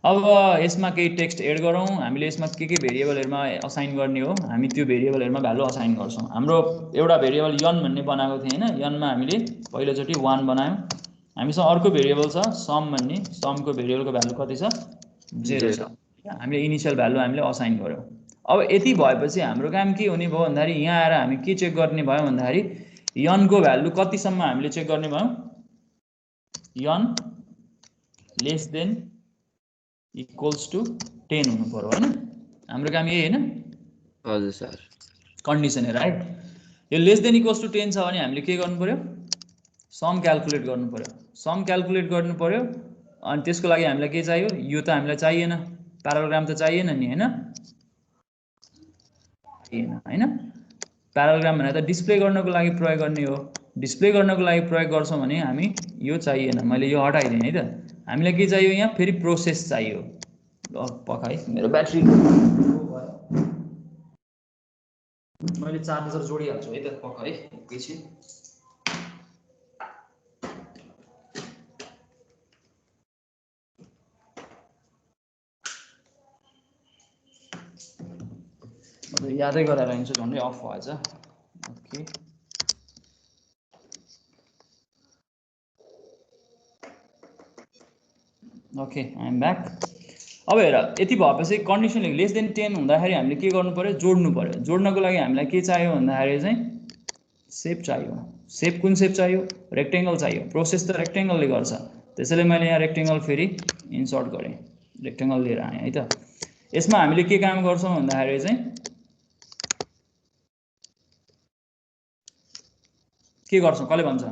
अब यसमा केही टेक्स्ट एड गरौँ। हामीले यसमा के भेरिएबलहरुमा असाइन गर्ने हो, हामी त्यो भेरिएबलहरुमा भ्यालु असाइन गर्छौँ। हाम्रो एउटा भेरिएबल यन भन्ने बनाएको थिए हैन, यनमा हामीले पहिलोचोटि 1 बनायौँ। हामीसँग अर्को भेरिएबल छ सम भन्ने, समको भेरिएबलको भ्यालु कति छ, 0 छ। हामीले इनिशियल भ्यालु हामीले असाइन गर्यौँ। अब यति भएपछि हाम्रो काम के हुने भयो भन्दाखेरि यहाँ आएर हामी के चेक गर्ने भयो भन्दाखेरि यनको भ्यालु कतिसम्म हामीले चेक गर्ने भयो, n less than equals to 10 हुनु पर्यो हैन हाम्रो काम यही हैन हजुर सर कन्डिसन है राइट यो लेस देन इक्वल्स टु 10 छ भने हामीले के गर्नु पर्यो सम क्याल्कुलेट गर्नु पर्यो सम क्याल्कुलेट गर्नु पर्यो अनि त्यसको लागि हामीलाई के चाहियो यो त हामीलाई चाहिएन प्याराग्राम त चाहिएन नि हैन हैन प्याराग्राम भने त डिस्प्ले गर्नको लागि प्रयोग गर्ने हो डिस्प्ले गर्नको लागि प्रयोग गर्छौं भने हामी यो चाहिएन मैले यो हटाइदिएँ है त हामीलाई के चाहियो यहाँ फेरि प्रोसेस चाहियो ल पका है मेरो ब्याट्री मैले चार्जर जोडिहाल्छु है त पका है एकैछिन यादै गरेर हिँड्छु झन्डै अफ भएछ okay okay I am back अब हेर यति भएपछि कन्डिसन लेस देन 10 हुँदाखेरि हामीले के गर्नु पर्यो जोड्नु पर्यो जोड्नको लागि हामीलाई के चाहियो भन्दाखेरि चाहिँ शेप चाहियो शेप कुन शेप चाहियो रेक्टेंगल चाहियो प्रोसेस त रेक्टेंगलले गर्छ त्यसैले मैले यहाँ रेक्टेंगल फेरि इन्सर्ट गरेँ रेक्टेंगल लिएर आएँ है त यसमा हामीले के काम गर्छौं भन्दाखेरि चाहिँ के गर्छौं कसले भन्छ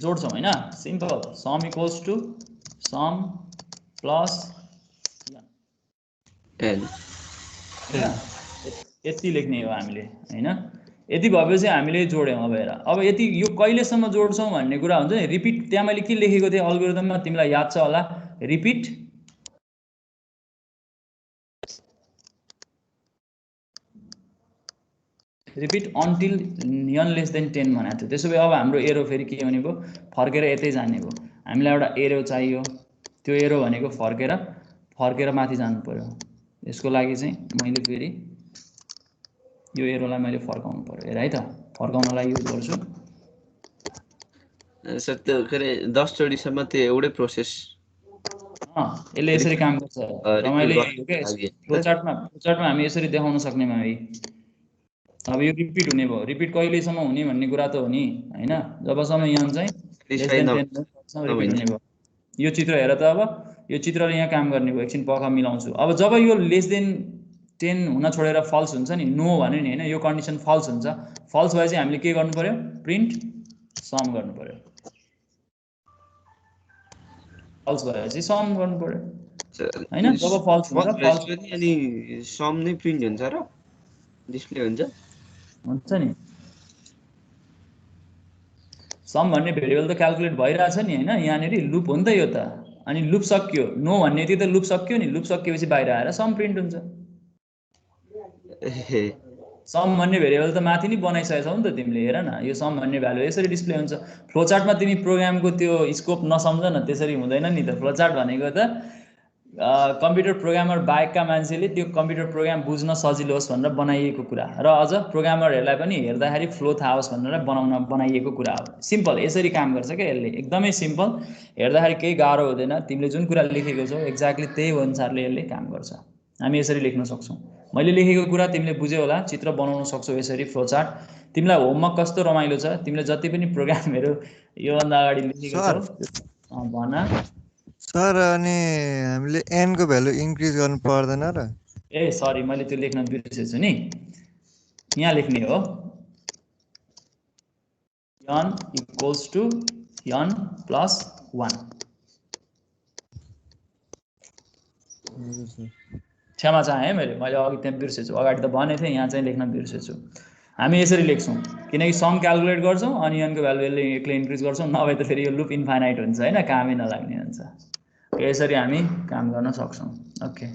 जोड्छौं हैन simple sum equals to sum plus n यति लेख्ने हो हामीले हैन यति भएपछि हामीले जोड्यौं अब हेर अब यति यो कहिलेसम्म जोड्छौं भन्ने कुरा हुन्छ नि रिपिट त्यहाँ मैले के लेखेको थिएँ अल्गोरिदममा तिमीलाई याद छ होला repeat repeat until n less then 10 भनेको थियो त्यसो भए अब हाम्रो एरो फेरि के हुने भयो फर्केर यतै जाने भयो हामीलाई एउटा एरो चाहियो त्यो एरो भनेको फर्केर माथि जानु पर्यो यसको लागि चाहिँ मैले फेरि यो एरोलाई मैले फर्काउनु पर्यो हेर है त फर्काउनलाई युज गर्छु सर त्यो के 10 जोडीसम्म त्यो एउटै प्रोसेस यसले यसरी काम गर्छ रमाइलो के फ्लोचार्टमा हामी यसरी देखाउन सक्ने हामी अब यो रिपिट हुने भयो रिपिट कहिलेसम्म हुने भन्ने कुरा त हो नि हैन जबसम्म यहाँ चाहिँ लेस देन 10 रिपिट हुने भयो यो चित्र हेर त अब यो चित्रले यहाँ काम गर्ने भयो एकछिन पक्का मिलाउँछु अब जब यो लेस देन 10 हुन छोडेर फल्स हुन्छ नि नो भन्यो नि हैन यो कन्डिसन फल्स हुन्छ फल्स भएपछि हामीले के गर्नु पर्यो प्रिन्ट सम गर्नु पर्यो फल्स भएपछि सम गर्नु पर्यो हैन जब फल्स हुन्छ फल्स अनि सम नै प्रिन्ट हुन्छ र डिस्प्ले हुन्छ नि सम भन्ने भेरिएबल त क्याल्कुलेट भइराछ नि हैन यहाँनेरि लुप हो नि त यो त अनि लुप सक्यो नो भन्ने यति त लुप सक्यो नि लुप सकिएपछि बाहिर आएर सम प्रिन्ट हुन्छ सम भन्ने भेरिएबल त माथि नि बनाइसकेछौ नि त तिमीले हेर न यो सम भन्ने भ्यालु यसरी डिस्प्ले हुन्छ फ्लोचार्टमा तिमी प्रोग्रामको त्यो स्कोप नसम्झ न त्यसरी हुँदैन नि त फ्लोचार्ट भनेको त कम्प्युटर प्रोग्रामर बाहेकका मान्छेले त्यो कम्प्युटर प्रोग्राम बुझ्न सजिलो होस् भनेर बनाइएको कुरा र अझ प्रोग्रामरहरूलाई पनि हेर्दाखेरि फ्लो थाहा होस् भनेर बनाइएको कुरा हो सिम्पल यसरी काम गर्छ क्या यसले एकदमै सिम्पल हेर्दाखेरि केही गाह्रो हुँदैन तिमीले जुन कुरा लेखेको छौ एक्ज्याक्टली त्यही अनुसारले यसले काम गर्छ हामी यसरी लेख्न सक्छौं मैले लेखेको कुरा तिमीले बुझ्यौ होला चित्र बनाउन सक्छौ यसरी फ्लोचार्ट तिमीलाई होमवर्क कस्तो रमाइलो छ तिमीले जति पनि प्रोग्रामहरु यो भन्दा अगाडि लेखेको छौ भन सर अनि हामीले n को भ्यालु इन्क्रिज गर्नु पर्दैन र ए सरी मैले त्यो लेख्न बिर्सेछु नि यहाँ लेख्ने हो n equals to n plus 1 क्षमा चाहे मैले अघि त्यहाँ बिर्सेछु अगाडि त भने थिएँ यहाँ चाहिँ लेख्न बिर्सेछु हामी यसरी लेख्छौं किनकि सम क्याल्कुलेट गर्छौं अनि n को भ्यालु एक्लै इन्क्रिज गर्छौं नभए त फेरि यो लुप इन्फाइनाइट हुन्छ हैन कामै नलाग्ने हुन्छ यसरी हामी काम गर्न सक्छौं ओके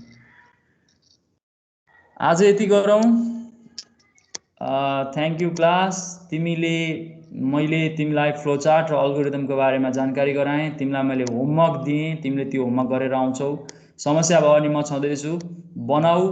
आज यति गरौँ थ्यांक यू क्लास मैले तिमीलाई फ्लोचार्ट र अल्गोरिदमको बारेमा जानकारी गराएँ तिमीलाई मैले होमवर्क दिएँ तिमीले त्यो होमवर्क गरेर आउँछौ समस्या भयो भने म छँदैछु बनाऊ